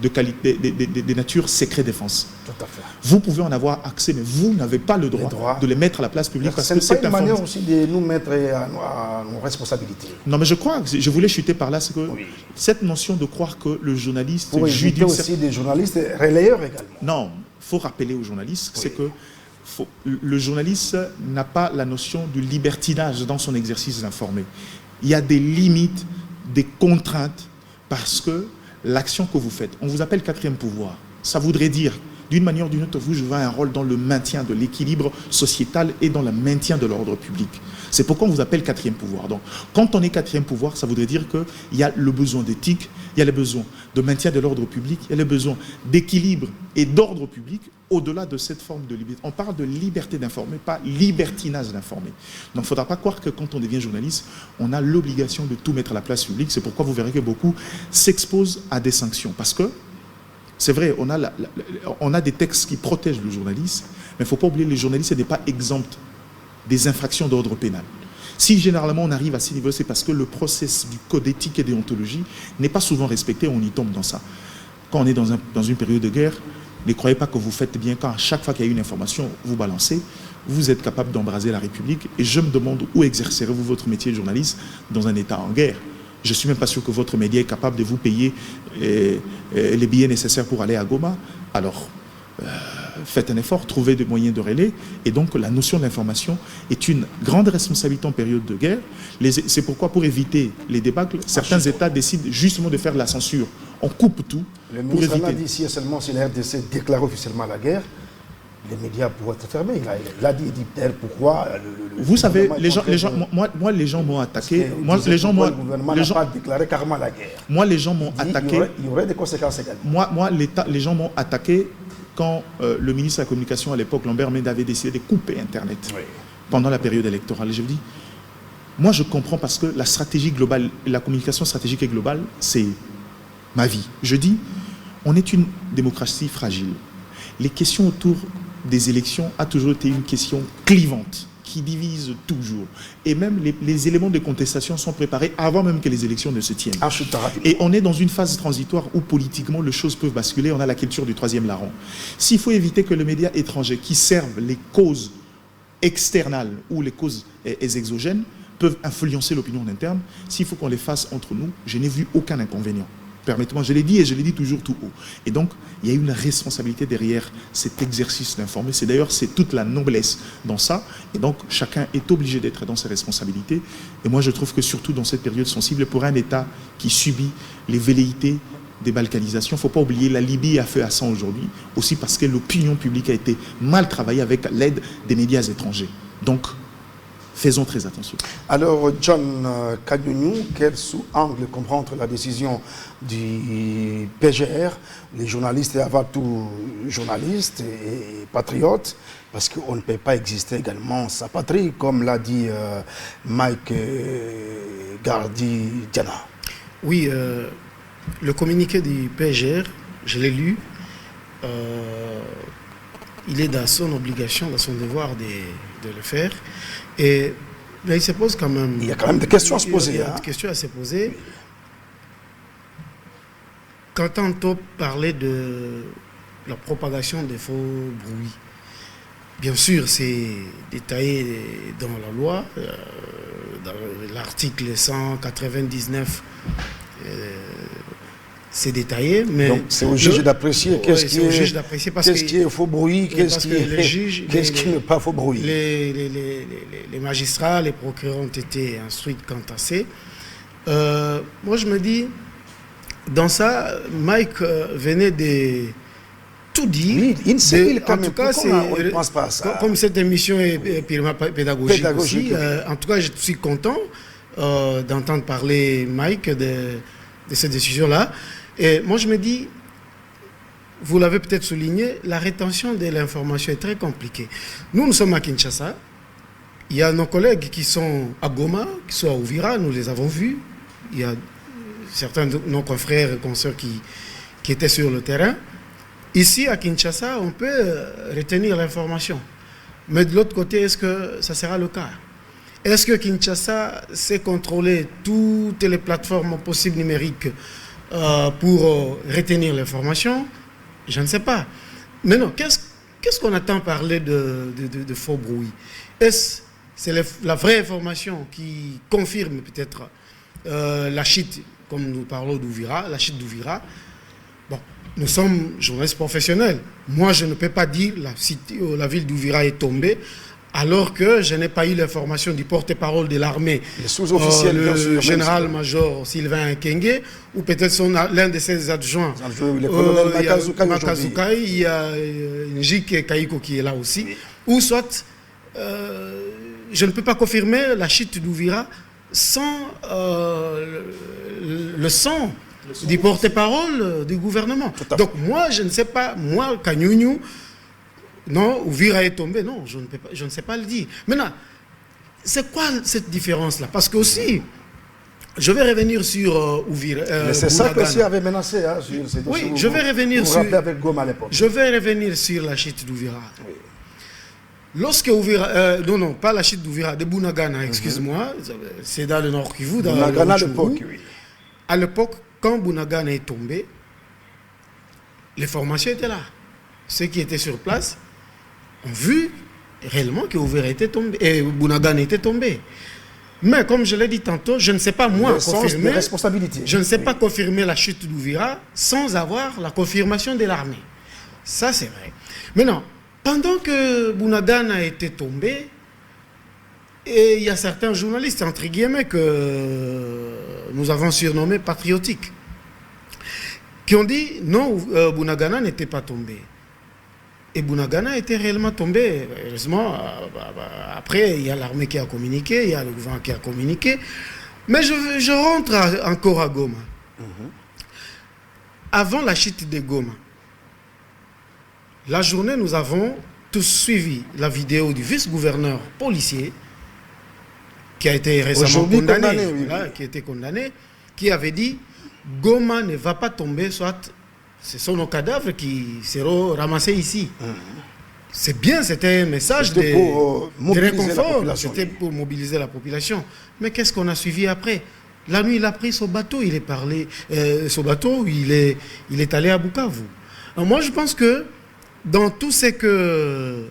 de qualité, de nature secret défense. Tout à fait. Vous pouvez en avoir accès, mais vous n'avez pas le droit de les mettre à la place publique. Parce que c'est une manière aussi de nous mettre à nos responsabilités. Non, mais je crois, je voulais chuter par là, c'est que cette notion de croire que le journaliste... Pour éviter aussi des journalistes relayeurs également. Non, il faut rappeler aux journalistes, c'est que le journaliste n'a pas la notion du libertinage dans son exercice d'informer. Il y a des limites, des contraintes, parce que l'action que vous faites, on vous appelle quatrième pouvoir. Ça voudrait dire, d'une manière ou d'une autre, vous jouez un rôle dans le maintien de l'équilibre sociétal et dans le maintien de l'ordre public. C'est pourquoi on vous appelle quatrième pouvoir. Donc, quand on est quatrième pouvoir, ça voudrait dire qu'il y a le besoin d'éthique, il y a le besoin de maintien de l'ordre public, il y a le besoin d'équilibre et d'ordre public au-delà de cette forme de liberté. On parle de liberté d'informer, pas libertinage d'informer. Donc, il ne faudra pas croire que quand on devient journaliste, on a l'obligation de tout mettre à la place publique. C'est pourquoi vous verrez que beaucoup s'exposent à des sanctions. Parce que, c'est vrai, on a des textes qui protègent le journaliste, mais il ne faut pas oublier que les journalistes n'est pas exempt des infractions d'ordre pénal. Si généralement on arrive à ces niveaux, c'est parce que le process du code éthique et déontologie n'est pas souvent respecté, on y tombe dans ça. Quand on est dans une période de guerre, ne croyez pas que vous faites bien quand à chaque fois qu'il y a une information, vous balancez, vous êtes capable d'embraser la République. Et je me demande où exercerez-vous votre métier de journaliste dans un État en guerre. Je ne suis même pas sûr que votre média est capable de vous payer les billets nécessaires pour aller à Goma. Alors, faites un effort, trouvez des moyens de relais. Et donc, la notion de l'information est une grande responsabilité en période de guerre. C'est pourquoi, pour éviter les débâcles, certains États décident justement de faire la censure. On coupe tout. Le ministre l'a dit, si seulement si la RDC déclare officiellement la guerre, les médias pourraient être fermés. Il a dit pourquoi. Vous savez, les gens m'ont attaqué. Le gouvernement n'a pas déclaré carrément la guerre. Moi, les gens m'ont attaqué. Il y aurait des conséquences également. Moi, les gens m'ont attaqué quand le ministre de la Communication à l'époque, Lambert Mende, avait décidé de couper Internet pendant la période électorale. Et je vous dis, moi, je comprends parce que la stratégie globale, la communication stratégique et globale, c'est ma vie. Je dis, on est une démocratie fragile. Les questions autour des élections a toujours été une question clivante, qui divise toujours. Et même les éléments de contestation sont préparés avant même que les élections ne se tiennent. Et on est dans une phase transitoire où politiquement les choses peuvent basculer. On a la culture du troisième larron. S'il faut éviter que le média étranger qui servent les causes externales ou les causes exogènes peuvent influencer l'opinion en interne, s'il faut qu'on les fasse entre nous, je n'ai vu aucun inconvénient. Permettez-moi, je l'ai dit et je l'ai dit toujours tout haut. Et donc, il y a une responsabilité derrière cet exercice d'informer. C'est toute la noblesse dans ça. Et donc, chacun est obligé d'être dans ses responsabilités. Et moi, je trouve que surtout dans cette période sensible, pour un État qui subit les velléités des balkanisations, il ne faut pas oublier la Libye à feu à sang aujourd'hui, aussi parce que l'opinion publique a été mal travaillée avec l'aide des médias étrangers. Donc, faisons très attention. Alors, John Kanyunyu, quel sous-angle comprendre la décision du PGR, les journalistes et avant tout journalistes et patriotes, parce qu'on ne peut pas exister également sa patrie, comme l'a dit Mike Gardi-Diana. Oui, le communiqué du PGR, je l'ai lu, il est dans son obligation, dans son devoir de le faire. Et là, il se pose quand même... Il y a quand même des questions à se poser. Il y a des questions à se poser. Quand on parler de la propagation des faux bruits, bien sûr, c'est détaillé dans la loi, dans l'article 199, c'est détaillé, mais... Donc c'est au juge d'apprécier qu'est-ce qui est faux bruit, qu'est-ce qui n'est pas faux bruit. Les magistrats, les procureurs ont été instruits quant à ça. Moi, je me dis, dans ça, Mike venait de tout dire. Oui, en tout cas, on ne pense pas à ça. Comme cette émission est purement pédagogique aussi, en tout cas, je suis content d'entendre parler Mike de cette décision-là. Et moi, je me dis, vous l'avez peut-être souligné, la rétention de l'information est très compliquée. Nous sommes à Kinshasa. Il y a nos collègues qui sont à Goma, qui sont à Uvira, nous les avons vus. Il y a certains de nos confrères et consoeurs qui étaient sur le terrain. Ici, à Kinshasa, on peut retenir l'information. Mais de l'autre côté, est-ce que ça sera le cas? Est-ce que Kinshasa sait contrôler toutes les plateformes possibles numériques pour retenir l'information? Je ne sais pas. Mais non, qu'est-ce qu'on attend parler de faux bruit? C'est la vraie information qui confirme peut-être la chute, comme nous parlons d'Ouvira, la chute d'Ouvira? Bon, nous sommes journalistes professionnels. Moi, je ne peux pas dire la ville d'Ouvira est tombée alors que je n'ai pas eu l'information du porte-parole de l'armée, le général-major Sylvain Kenge, ou peut-être l'un de ses adjoints, le colonel Makazukai, il y a Njike Kaiko qui est là aussi, ou soit, je ne peux pas confirmer la chute d'Ouvira sans le son du porte-parole du gouvernement. Donc moi, je ne sais pas, moi, Kanyunyu, non, Ouvira est tombé, non, je ne sais pas le dire. Maintenant, c'est quoi cette différence-là? Parce que aussi, je vais revenir sur Ouvira. C'est ça que aussi avait menacé. Hein, oui, je vais revenir sur. Avec Goma à l'époque. Je vais revenir sur la chute d'Ouvira. Oui. Lorsque Ouvira, non, pas la chute d'Ouvira, de Bunagana, excuse-moi, c'est dans le Nord Kivu, dans Bunagana à l'époque, oui. À l'époque, quand Bunagana est tombé, les formations étaient là. Ceux qui étaient sur place ont vu réellement que Ouvira était tombé et Bunagana était tombé. Mais comme je l'ai dit tantôt, je ne sais pas moi confirmer. Je ne sais pas confirmer la chute d'Ouvira sans avoir la confirmation de l'armée. Ça c'est vrai. Maintenant, pendant que Bunagana était tombé, et il y a certains journalistes entre guillemets que nous avons surnommés patriotiques, qui ont dit non, Bunagana n'était pas tombé. Et Bunagana était réellement tombé. Heureusement, après, il y a l'armée qui a communiqué, il y a le gouvernement qui a communiqué. Mais je rentre encore à Goma. Avant la chute de Goma, la journée, nous avons tous suivi la vidéo du vice-gouverneur policier qui a été récemment condamné, qui a été condamné, qui avait dit Goma ne va pas tomber, soit ce sont nos cadavres qui seront ramassés ici. C'est bien, c'était un message de réconfort, c'était pour mobiliser la population. Mais qu'est-ce qu'on a suivi après? La nuit, il a pris son bateau, il est parlé, son bateau, il est allé à Bukavu. Alors moi, je pense que dans tout ce que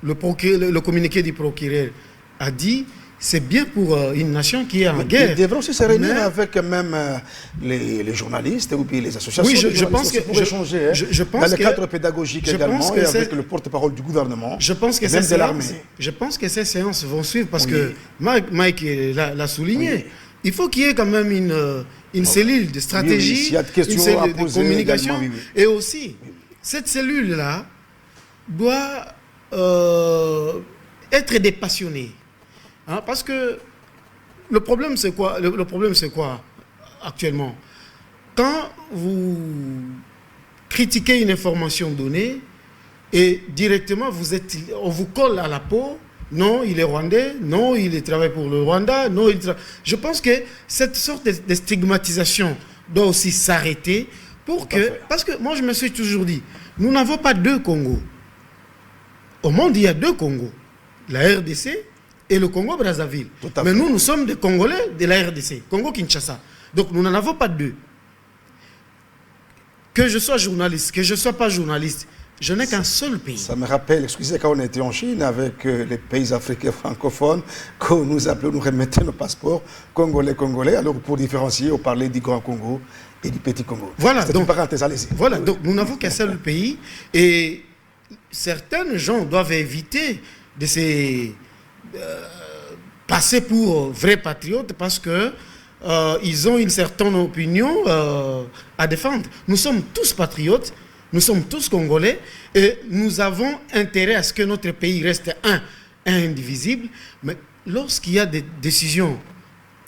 le communiqué du procureur a dit, c'est bien pour une nation qui est en guerre. Ils devraient aussi se réunir avec même les journalistes ou puis les associations. Oui, je pense que pour échanger dans le cadre pédagogique également et avec le porte-parole du gouvernement. Je pense que ces séances vont suivre parce que Mike l'a souligné. Oui. Il faut qu'il y ait quand même une cellule de stratégie, une cellule de communication. Et aussi, cette cellule-là doit être des passionnés. Hein, parce que le problème, c'est quoi? Le problème, c'est quoi actuellement? Quand vous critiquez une information donnée et directement on vous colle à la peau, non, il est rwandais, non, il travaille pour le Rwanda, non, je pense que cette sorte de stigmatisation doit aussi s'arrêter parce que moi, je me suis toujours dit, nous n'avons pas deux Congos. Au monde, il y a deux Congos. La RDC et le Congo-Brazzaville. Mais nous sommes des Congolais de la RDC, Congo-Kinshasa. Donc nous n'en avons pas deux. Que je sois journaliste, que je ne sois pas journaliste, je n'ai qu'un seul pays. Ça me rappelle, excusez, quand on était en Chine avec les pays africains francophones, quand nous appelions, nous remettaient nos passeports congolais. Alors pour différencier, on parlait du Grand Congo et du Petit Congo. Voilà, donc, une parenthèse, allez-y. Voilà, donc nous n'avons qu'un seul pays et certains gens doivent éviter de se passer pour vrais patriotes parce que ils ont une certaine opinion à défendre. Nous sommes tous patriotes, nous sommes tous congolais et nous avons intérêt à ce que notre pays reste indivisible. Mais lorsqu'il y a des décisions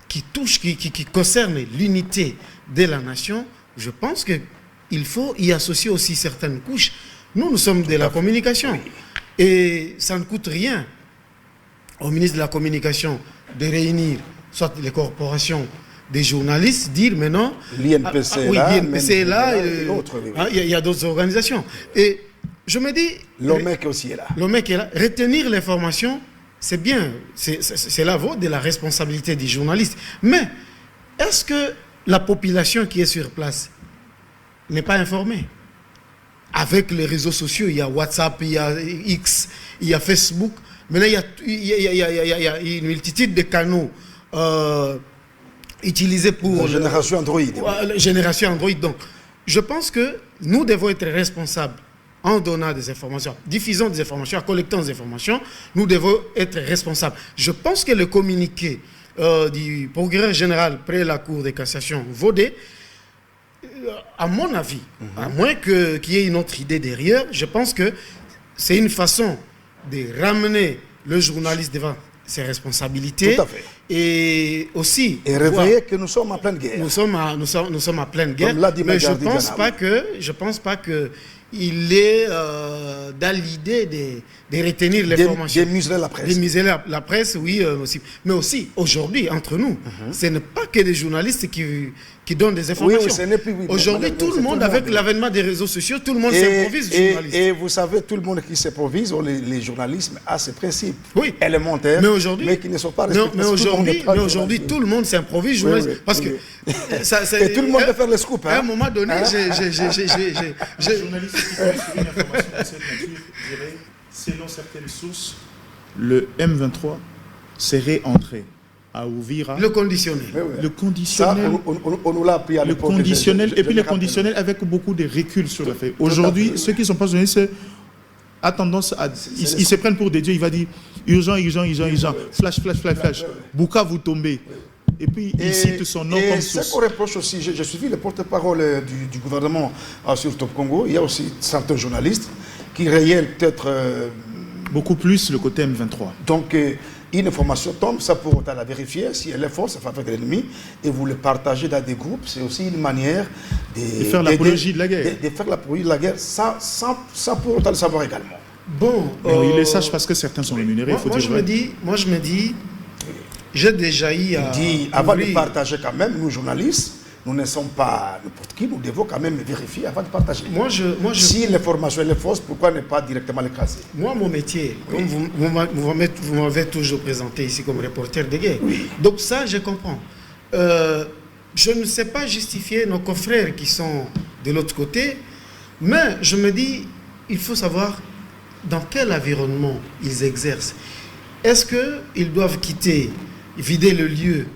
qui touchent, qui concernent l'unité de la nation, je pense qu'il faut y associer aussi certaines couches. Nous sommes de la communication et ça ne coûte rien au ministre de la Communication de réunir soit les corporations des journalistes dire maintenant... L'INPC oui, là, l'INPC est là, et d'autres. Oui, oui. Il y a d'autres organisations. Et je me dis... L'OMEC aussi est là. L'OMEC est là. Retenir l'information, c'est bien. C'est la voie de la responsabilité des journalistes. Mais est-ce que la population qui est sur place n'est pas informée? Avec les réseaux sociaux, il y a WhatsApp, il y a X, il y a Facebook. Maintenant, il y a une multitude de canaux utilisés pour... La génération Android. La génération Android. Donc, je pense que nous devons être responsables en donnant des informations, diffusant des informations, en collectant des informations. Nous devons être responsables. Je pense que le communiqué du procureur général près la Cour de cassation Vaudé, à mon avis, à moins qu'il y ait une autre idée derrière, je pense que c'est une façon de ramener le journaliste devant ses responsabilités. Tout à fait. Et aussi... Et réveiller que nous sommes en pleine guerre. Nous sommes en pleine guerre. Comme l'a dit mais je Magardi ne pense pas que il est dans l'idée de retenir l'information. Démuseler la presse. Démuseler la presse, oui, aussi. Mais aussi, aujourd'hui, entre nous, ce n'est pas que des journalistes qui donnent des informations. Oui, ce n'est plus... Oui, aujourd'hui, tout le monde, avec l'avènement des réseaux sociaux, tout le monde s'improvise journaliste. Et vous savez, tout le monde qui s'improvise, les journalistes, a ces principes élémentaires, mais qui ne sont pas respectés. Mais aujourd'hui, tout le monde s'improvise journaliste. Parce que... Et tout le monde veut faire le scoop. À un moment donné, journaliste qui connaît une information de cette nature dirait, selon certaines sources, le M23 serait entré à Ouvira. Le conditionnel. Le conditionnel. Ça, on nous l'a appris à l'époque. Le conditionnel, et puis le conditionnel avec beaucoup de recul sur le fait. Aujourd'hui, ceux qui ne sont pas journalistes a tendance à... Ils se prennent pour des dieux, il va dire urgent, flash, Bouka, vous tombez. Et puis, il cite son nom comme source. Ce qu'on reproche aussi, j'ai suivi le porte-parole du gouvernement sur Top Congo. Il y a aussi certains journalistes qui rayaient peut-être... beaucoup plus le côté M23. Donc, une information tombe, ça pour autant la vérifier. Si elle est fausse, ça fait avec l'ennemi. Et vous le partagez dans des groupes. C'est aussi une manière de faire l'apologie de la guerre. De faire l'apologie de la guerre sans pour autant le savoir également. Bon. Ils le sachent parce que certains sont rémunérés. Moi, je me dis... J'ai déjà eu à... Avant de partager quand même, nous journalistes, nous ne sommes pas n'importe qui, nous devons quand même vérifier avant de partager. Si l'information est fausse, pourquoi ne pas directement l'écraser? Moi, mon métier, comme vous m'avez toujours présenté ici comme reporter de guerre, donc ça, je comprends. Je ne sais pas justifier nos confrères qui sont de l'autre côté, mais je me dis, il faut savoir dans quel environnement ils exercent. Est-ce qu'ils doivent vider le lieu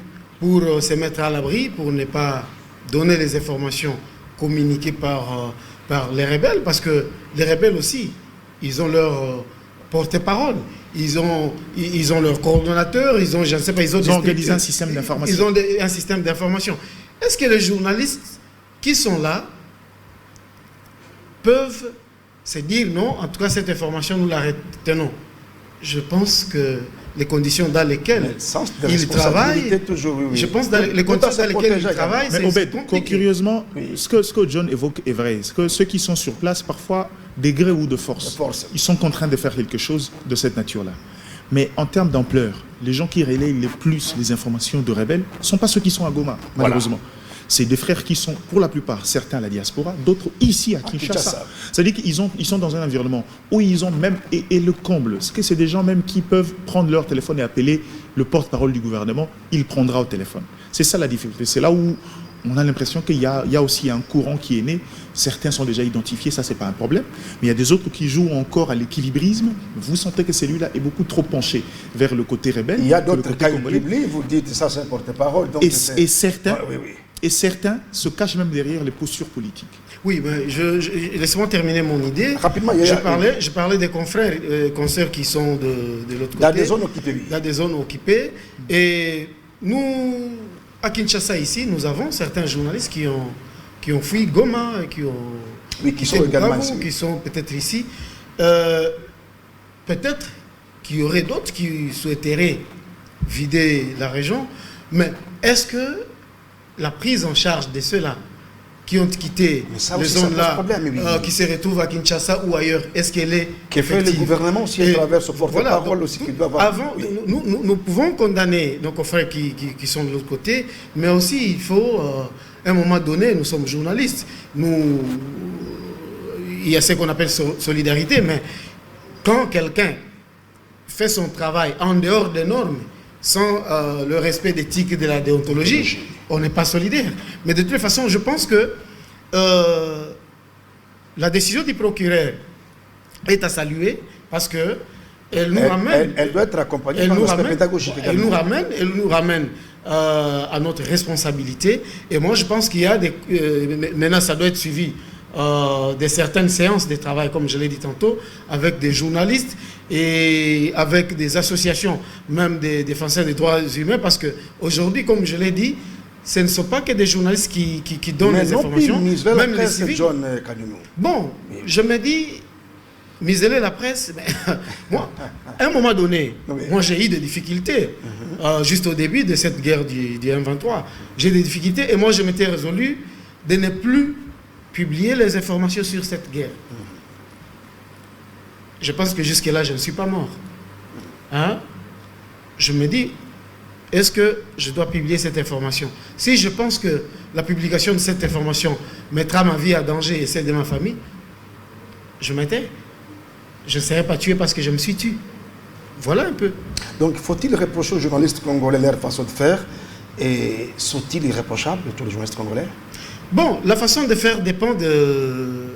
pour se mettre à l'abri, pour ne pas donner les informations communiquées par les rebelles? Parce que les rebelles aussi, ils ont leur porte-parole, ils ont leur coordonnateur, ils ont organisé un système d'information. Ils ont un système d'information. Est-ce que les journalistes qui sont là peuvent se dire non, en tout cas cette information nous la retenons? Je pense que les conditions dans lesquelles ils travaillent, je pense dans les conditions dans lesquelles ils travaillent, c'est compliqué. Curieusement, ce que John évoque est vrai. Que ceux qui sont sur place, parfois, de gré ou de force, ils sont contraints de faire quelque chose de cette nature-là. Mais en termes d'ampleur, les gens qui relayent le plus les informations de rebelles ne sont pas ceux qui sont à Goma, malheureusement. C'est des frères qui sont, pour la plupart, certains à la diaspora, d'autres ici à Kinshasa. C'est-à-dire qu'ils sont dans un environnement où ils ont même, et le comble, c'est des gens même qui peuvent prendre leur téléphone et appeler le porte-parole du gouvernement, il prendra au téléphone. C'est ça la difficulté. C'est là où on a l'impression qu'il y a aussi un courant qui est né. Certains sont déjà identifiés, ça c'est pas un problème. Mais il y a des autres qui jouent encore à l'équilibrisme. Vous sentez que celui-là est beaucoup trop penché vers le côté rebelle. Il y a d'autres cas équilibrés, vous dites ça c'est un porte-parole. Et certains... Et certains se cachent même derrière les postures politiques. Oui, mais laissez-moi terminer mon idée. Rapidement, je parlais des confrères, consoeurs qui sont de l'autre côté. Dans des zones occupées. Dans des zones occupées. Et nous, à Kinshasa, ici, nous avons certains journalistes qui ont fui Goma, qui sont également ici. Qui sont peut-être ici. Peut-être qu'il y aurait d'autres qui souhaiteraient vider la région. Mais est-ce que la prise en charge de ceux-là qui ont quitté les zones-là, qui se retrouvent à Kinshasa ou ailleurs, est-ce qu'elle est effective? Fait le gouvernement aussi à travers ce porte-parole aussi qui doit avoir... Avant, nous pouvons condamner nos confrères qui sont de l'autre côté, mais aussi il faut, à un moment donné, nous sommes journalistes, il y a ce qu'on appelle solidarité, mais quand quelqu'un fait son travail en dehors des normes, sans le respect d'éthique et de la déontologie, on n'est pas solidaire. Mais de toute façon, je pense que la décision du procureur est à saluer parce que elle nous ramène... Elle doit être accompagnée par l'aspect pédagogique également. Elle nous ramène à notre responsabilité. Et moi, je pense qu'il y a des... maintenant, ça doit être suivi de certaines séances de travail, comme je l'ai dit tantôt, avec des journalistes et avec des associations, même des défenseurs des droits humains, parce qu'aujourd'hui, comme je l'ai dit, ce ne sont pas que des journalistes qui donnent les informations, même les civils. Bon, je me dis, museler la presse, mais moi, à un moment donné, moi j'ai eu des difficultés, juste au début de cette guerre du M23, j'ai des difficultés, et moi je m'étais résolu de ne plus publier les informations sur cette guerre. Je pense que jusque-là, je ne suis pas mort. Hein? Je me dis, est-ce que je dois publier cette information? Si je pense que la publication de cette information mettra ma vie à danger et celle de ma famille, je m'étais. Je ne serais pas tué parce que je me suis tué. Voilà un peu. Donc, faut-il reprocher aux journalistes congolais leur façon de faire? Et sont-ils irréprochables, tous les journalistes congolais? Bon, la façon de faire dépend de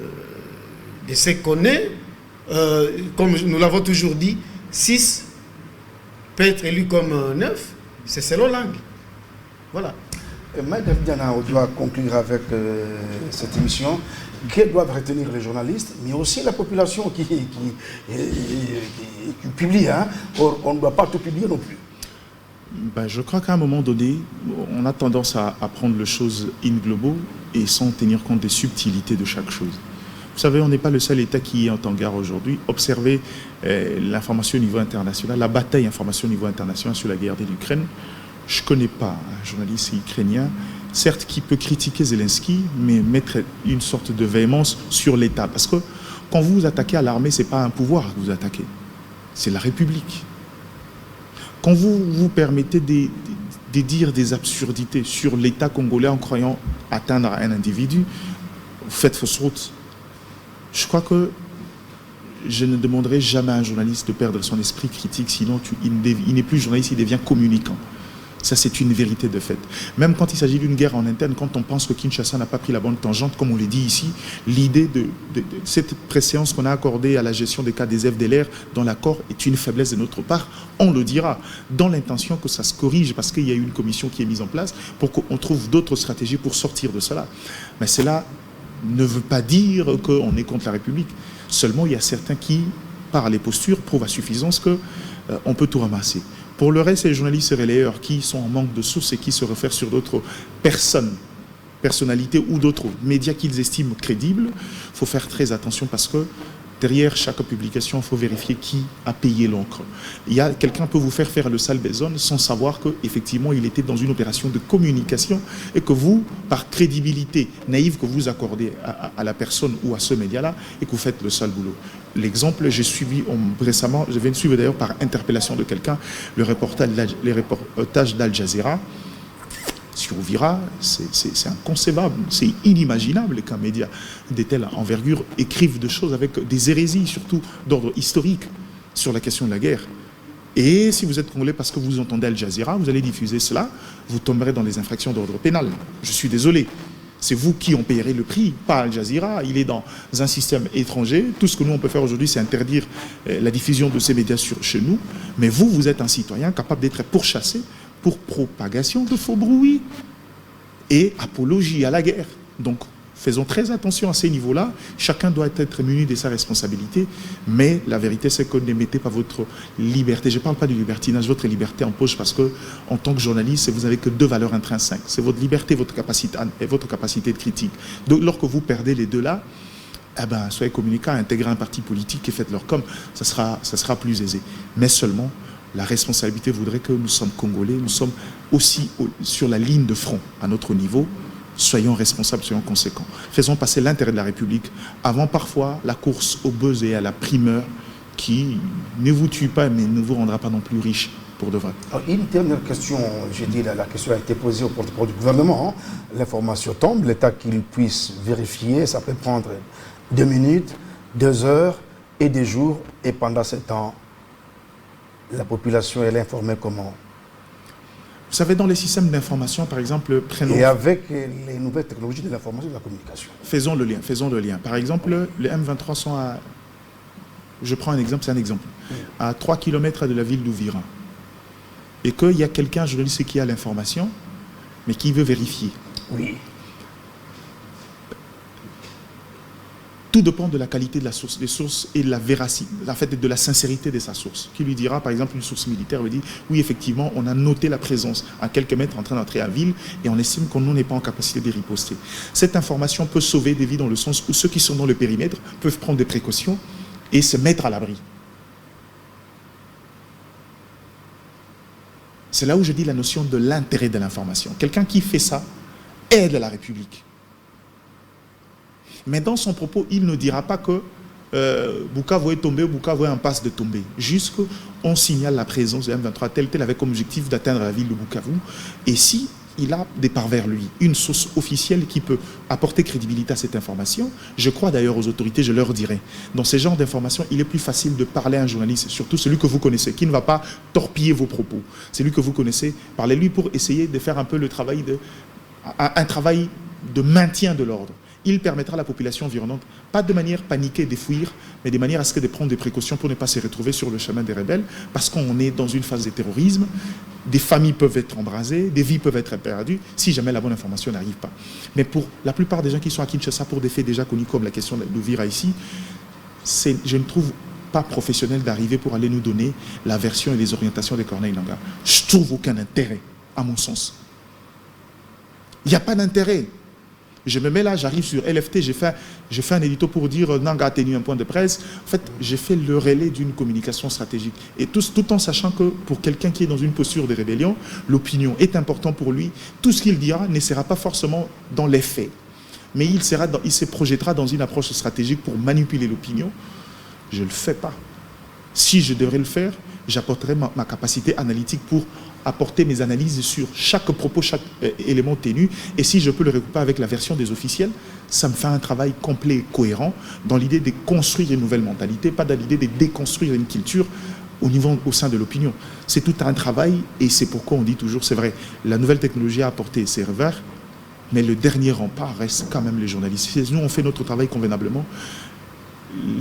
ce qu'on est. Comme nous l'avons toujours dit, 6 peut être élu comme 9, c'est selon langue. Voilà. Madame Diana, on doit conclure avec cette émission. Que doivent retenir les journalistes, mais aussi la population qui publie. Hein? Or, on ne doit pas tout publier non plus. Ben, je crois qu'à un moment donné, on a tendance à prendre les choses in globo et sans tenir compte des subtilités de chaque chose. Vous savez, on n'est pas le seul État qui est en garde aujourd'hui. Observez l'information au niveau international, la bataille information au niveau international sur la guerre de l'Ukraine. Je ne connais pas un journaliste ukrainien, certes, qui peut critiquer Zelensky, mais mettre une sorte de véhémence sur l'État. Parce que quand vous vous attaquez à l'armée, ce n'est pas un pouvoir que vous attaquez, c'est la République. Quand vous vous permettez de dire des absurdités sur l'État congolais en croyant atteindre un individu, vous faites fausse route. Je crois que je ne demanderai jamais à un journaliste de perdre son esprit critique, sinon il n'est plus journaliste, il devient communicant. Ça, c'est une vérité de fait. Même quand il s'agit d'une guerre en interne, quand on pense que Kinshasa n'a pas pris la bonne tangente, comme on l'a dit ici, l'idée de cette préséance qu'on a accordée à la gestion des cas des FDLR dans l'accord est une faiblesse de notre part. On le dira, dans l'intention que ça se corrige, parce qu'il y a une commission qui est mise en place pour qu'on trouve d'autres stratégies pour sortir de cela. Mais cela ne veut pas dire qu'on est contre la République. Seulement, il y a certains qui, par les postures, prouvent à suffisance qu'on peut tout ramasser. Pour le reste, c'est les journalistes et relayeurs qui sont en manque de sources et qui se réfèrent sur d'autres personnalités ou d'autres médias qu'ils estiment crédibles. Il faut faire très attention parce que derrière chaque publication, il faut vérifier qui a payé l'encre. Quelqu'un peut vous faire le sale besogne sans savoir qu'effectivement, il était dans une opération de communication et que vous, par crédibilité naïve que vous accordez à la personne ou à ce média-là, et que vous faites le sale boulot. L'exemple, j'ai suivi récemment, je viens de suivre d'ailleurs par interpellation de quelqu'un, les reportages d'Al Jazeera sur Ouvira. C'est inconcevable, c'est inimaginable qu'un média de telle envergure écrive des choses avec des hérésies, surtout d'ordre historique, sur la question de la guerre. Et si vous êtes congolais parce que vous entendez Al Jazeera, vous allez diffuser cela, vous tomberez dans les infractions d'ordre pénal. Je suis désolé. C'est vous qui en payerez le prix, pas Al Jazeera. Il est dans un système étranger. Tout ce que nous, on peut faire aujourd'hui, c'est interdire la diffusion de ces médias chez nous. Mais vous, vous êtes un citoyen capable d'être pourchassé pour propagation de faux bruits et apologie à la guerre. Donc, faisons très attention à ces niveaux-là. Chacun doit être muni de sa responsabilité. Mais la vérité, c'est que ne mettez pas votre liberté. Je ne parle pas du libertinage, votre liberté en poche, parce que en tant que journaliste, vous n'avez que 2 valeurs intrinsèques. C'est votre liberté et votre capacité de critique. Donc, lorsque vous perdez les deux-là, soyez communicants, intégrez un parti politique et faites leur com. Ça sera plus aisé. Mais seulement, la responsabilité voudrait que nous sommes Congolais, nous sommes aussi sur la ligne de front à notre niveau. Soyons responsables, soyons conséquents. Faisons passer l'intérêt de la République avant parfois la course au buzz et à la primeur qui ne vous tue pas mais ne vous rendra pas non plus riche pour de vrai. Alors, une dernière question, j'ai dit, la question a été posée au porte-parole du gouvernement. L'information tombe, l'État qu'il puisse vérifier, ça peut prendre 2 minutes, 2 heures et des jours. Et pendant ce temps, la population elle est informée comment? Vous savez, dans les systèmes d'information, par exemple, prenons... Et avec les nouvelles technologies de l'information et de la communication. Faisons le lien. Par exemple, les M23 sont à... Je prends un exemple, c'est un exemple. À 3 km de la ville d'Ouvira. Et qu'il y a quelqu'un, un journaliste qui a l'information, mais qui veut vérifier. Oui. Tout dépend de la qualité de la source, des sources et de la véracité, en fait, de la sincérité de sa source. Qui lui dira, par exemple, une source militaire lui dit, oui, effectivement, on a noté la présence à quelques mètres en train d'entrer à ville et on estime qu'on n'est pas en capacité de riposter. Cette information peut sauver des vies dans le sens où ceux qui sont dans le périmètre peuvent prendre des précautions et se mettre à l'abri. C'est là où je dis la notion de l'intérêt de l'information. Quelqu'un qui fait ça aide la République. Mais dans son propos, il ne dira pas que Bukavu est tombé, Bukavu est en passe de tomber. Juste qu'on signale la présence de M23 tel avec comme objectif d'atteindre la ville de Bukavu. Et si il a des parts vers lui, une source officielle qui peut apporter crédibilité à cette information, je crois d'ailleurs aux autorités, je leur dirai. Dans ce genre d'informations, il est plus facile de parler à un journaliste, surtout celui que vous connaissez, qui ne va pas torpiller vos propos. Celui que vous connaissez, parlez-lui pour essayer de faire un peu le travail un travail de maintien de l'ordre. Il permettra à la population environnante, pas de manière paniquée de fuir, mais de manière à ce que de prendre des précautions pour ne pas se retrouver sur le chemin des rebelles, parce qu'on est dans une phase de terrorisme, des familles peuvent être embrasées, des vies peuvent être perdues, si jamais la bonne information n'arrive pas. Mais pour la plupart des gens qui sont à Kinshasa pour des faits déjà connus comme la question d'Ouvira ici, je ne trouve pas professionnel d'arriver pour aller nous donner la version et les orientations de Corneille Nangaa. Je trouve aucun intérêt, à mon sens. Il n'y a pas d'intérêt. Je me mets là, j'arrive sur LFT, je fais un édito pour dire Nangaa a tenu un point de presse. En fait, j'ai fait le relais d'une communication stratégique. Et tout en sachant que pour quelqu'un qui est dans une posture de rébellion, l'opinion est importante pour lui. Tout ce qu'il dira ne sera pas forcément dans les faits. Mais il se projettera dans une approche stratégique pour manipuler l'opinion. Je ne le fais pas. Si je devrais le faire, j'apporterai ma capacité analytique pour apporter mes analyses sur chaque propos, chaque élément tenu. Et si je peux le récupérer avec la version des officiels, ça me fait un travail complet et cohérent dans l'idée de construire une nouvelle mentalité, pas dans l'idée de déconstruire une culture au sein de l'opinion. C'est tout un travail et c'est pourquoi on dit toujours, c'est vrai, la nouvelle technologie a apporté ses revers, mais le dernier rempart reste quand même les journalistes. Si nous, on fait notre travail convenablement,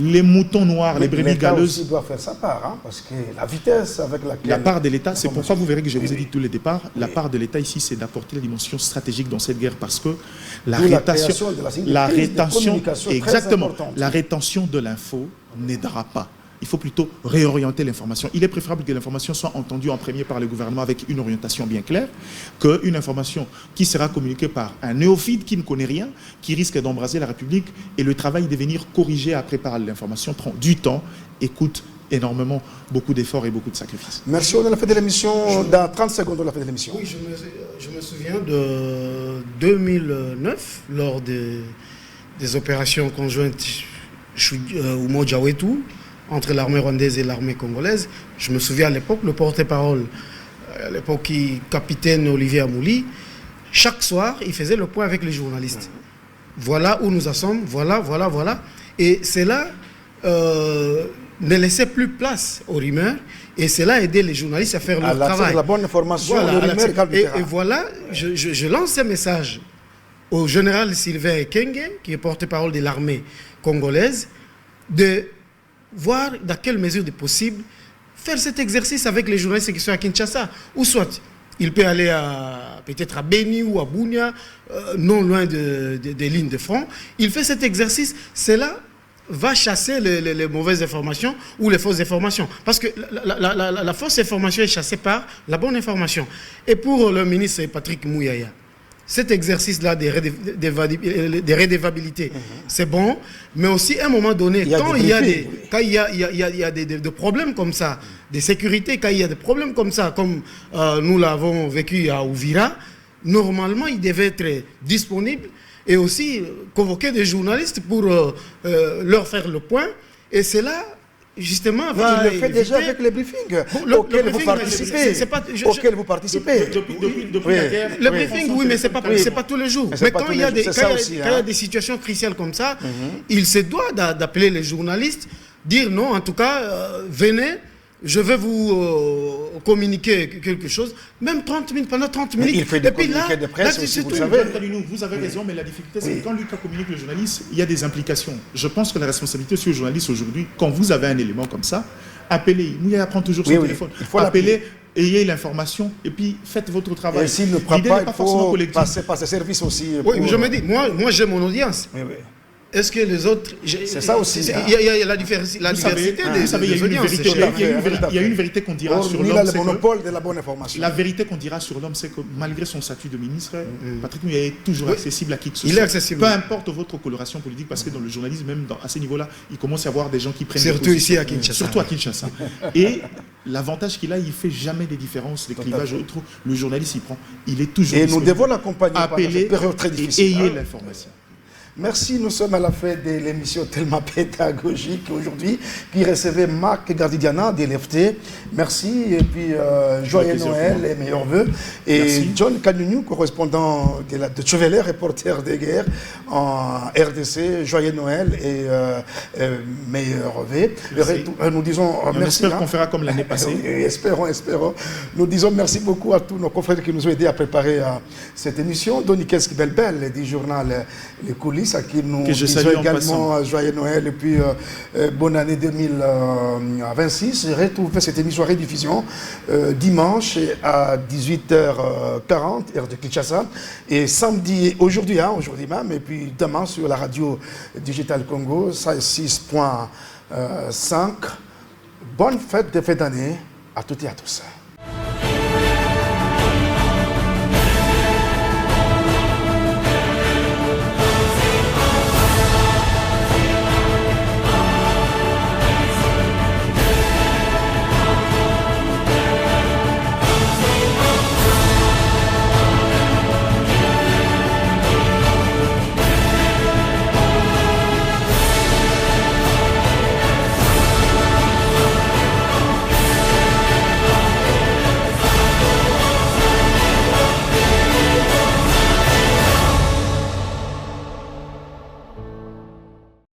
les moutons noirs, les brebis galeuses... L'État doit faire sa part, hein, parce que la vitesse avec laquelle... La part de l'État, c'est pourquoi vous verrez que je vous ai dit tout le départ, la part de l'État ici, c'est d'apporter la dimension stratégique dans cette guerre, parce que la rétention de l'info n'aidera pas. Il faut plutôt réorienter l'information. Il est préférable que l'information soit entendue en premier par le gouvernement avec une orientation bien claire, qu'une information qui sera communiquée par un néophyte qui ne connaît rien, qui risque d'embraser la République, et le travail de venir corriger après par l'information prend du temps et coûte énormément, beaucoup d'efforts et beaucoup de sacrifices. Merci, on a la fin de l'émission. Dans 30 secondes, on a la fin de l'émission. Oui, je me souviens de 2009, lors des opérations conjointes Umoja Wetu, entre l'armée rwandaise et l'armée congolaise. Je me souviens à l'époque, le porte-parole, à l'époque, capitaine Olivier Amouli, chaque soir, il faisait le point avec les journalistes. Voilà où nous en sommes, voilà. Et cela ne laissait plus place aux rumeurs, et cela aidait les journalistes à faire leur travail. La bonne information, voilà, et voilà, je lance un message au général Sylvain Ekenge, qui est porte-parole de l'armée congolaise, de voir dans quelle mesure est possible faire cet exercice avec les journalistes qui sont à Kinshasa, ou soit il peut aller peut-être à Beni ou à Bunia, non loin des lignes de front. Il fait cet exercice, cela va chasser les mauvaises informations ou les fausses informations. Parce que la fausse information est chassée par la bonne information. Et pour le ministre Patrick Mouyaya, cet exercice-là des redevabilités, c'est bon, mais aussi à un moment donné, quand il y a des problèmes comme ça, des sécurités, quand il y a des problèmes comme ça, comme nous l'avons vécu à Ouvira, normalement, il devait être disponible et aussi convoquer des journalistes pour leur faire le point. Et c'est là, justement... il le fait déjà avec les briefings auxquels vous participez. Auxquels vous participez. Depuis la guerre... Le briefing, oui, mais ce n'est pas tous les jours. Mais quand il y a des situations cruciales comme ça, il se doit d'appeler les journalistes, dire non, en tout cas, venez... Je vais vous communiquer quelque chose, même 30 minutes, pendant 30 minutes. Il fait des communiqués de presse aussi, vous savez. Vous avez raison, mais la difficulté, c'est que quand Lucas communique le journaliste, il y a des implications. Je pense que la responsabilité sur le journaliste aujourd'hui, quand vous avez un élément comme ça, appelez. Mouya prend toujours son téléphone. Il faut appeler, ayez l'information et puis faites votre travail. Et s'il ne prend pas, il faut passer par ses services aussi. Oui, je me dis, moi j'ai mon audience. Oui. Est-ce que les autres... C'est ça aussi. Il y a la diversité des audiences. Il y a une vérité qu'on dira sur l'homme. Il a le monopole de la bonne information. La vérité qu'on dira sur l'homme, c'est que malgré son statut de ministre, Patrick Mouya est toujours accessible à qui que ce soit. Il est accessible. Peu importe votre coloration politique, parce que dans le journalisme, même à ce niveau-là, il commence à y avoir des gens qui prennent surtout ici à Kinshasa. Surtout à Kinshasa. Et l'avantage qu'il a, il ne fait jamais des différences, des clivages. Le journaliste, il est toujours disponible. Et nous devons l'accompagner pendant cette période très difficile. Et ayez l'information. Merci, nous sommes à la fin de l'émission tellement pédagogique aujourd'hui qui recevait Marc Gardidiana de l'EFT. Merci, et puis joyeux Noël et meilleurs vœux. Et merci. John Kanyunyu, correspondant de Chevelet, reporter de guerre en RDC, joyeux Noël et meilleurs vœux. Nous disons merci. On espère qu'on fera comme l'année passée. Espérons. Nous disons merci beaucoup à tous nos confrères qui nous ont aidés à préparer cette émission. Donikel Skibelbel du journal Les Coulisses, à qui nous disons également joyeux Noël et puis bonne année 2026. Retrouvez cette émission à rediffusion dimanche à 18h40 heure de Kinshasa et samedi, aujourd'hui même, et puis demain sur la radio Digital Congo 6.5. Bonne fête de fin d'année à toutes et à tous.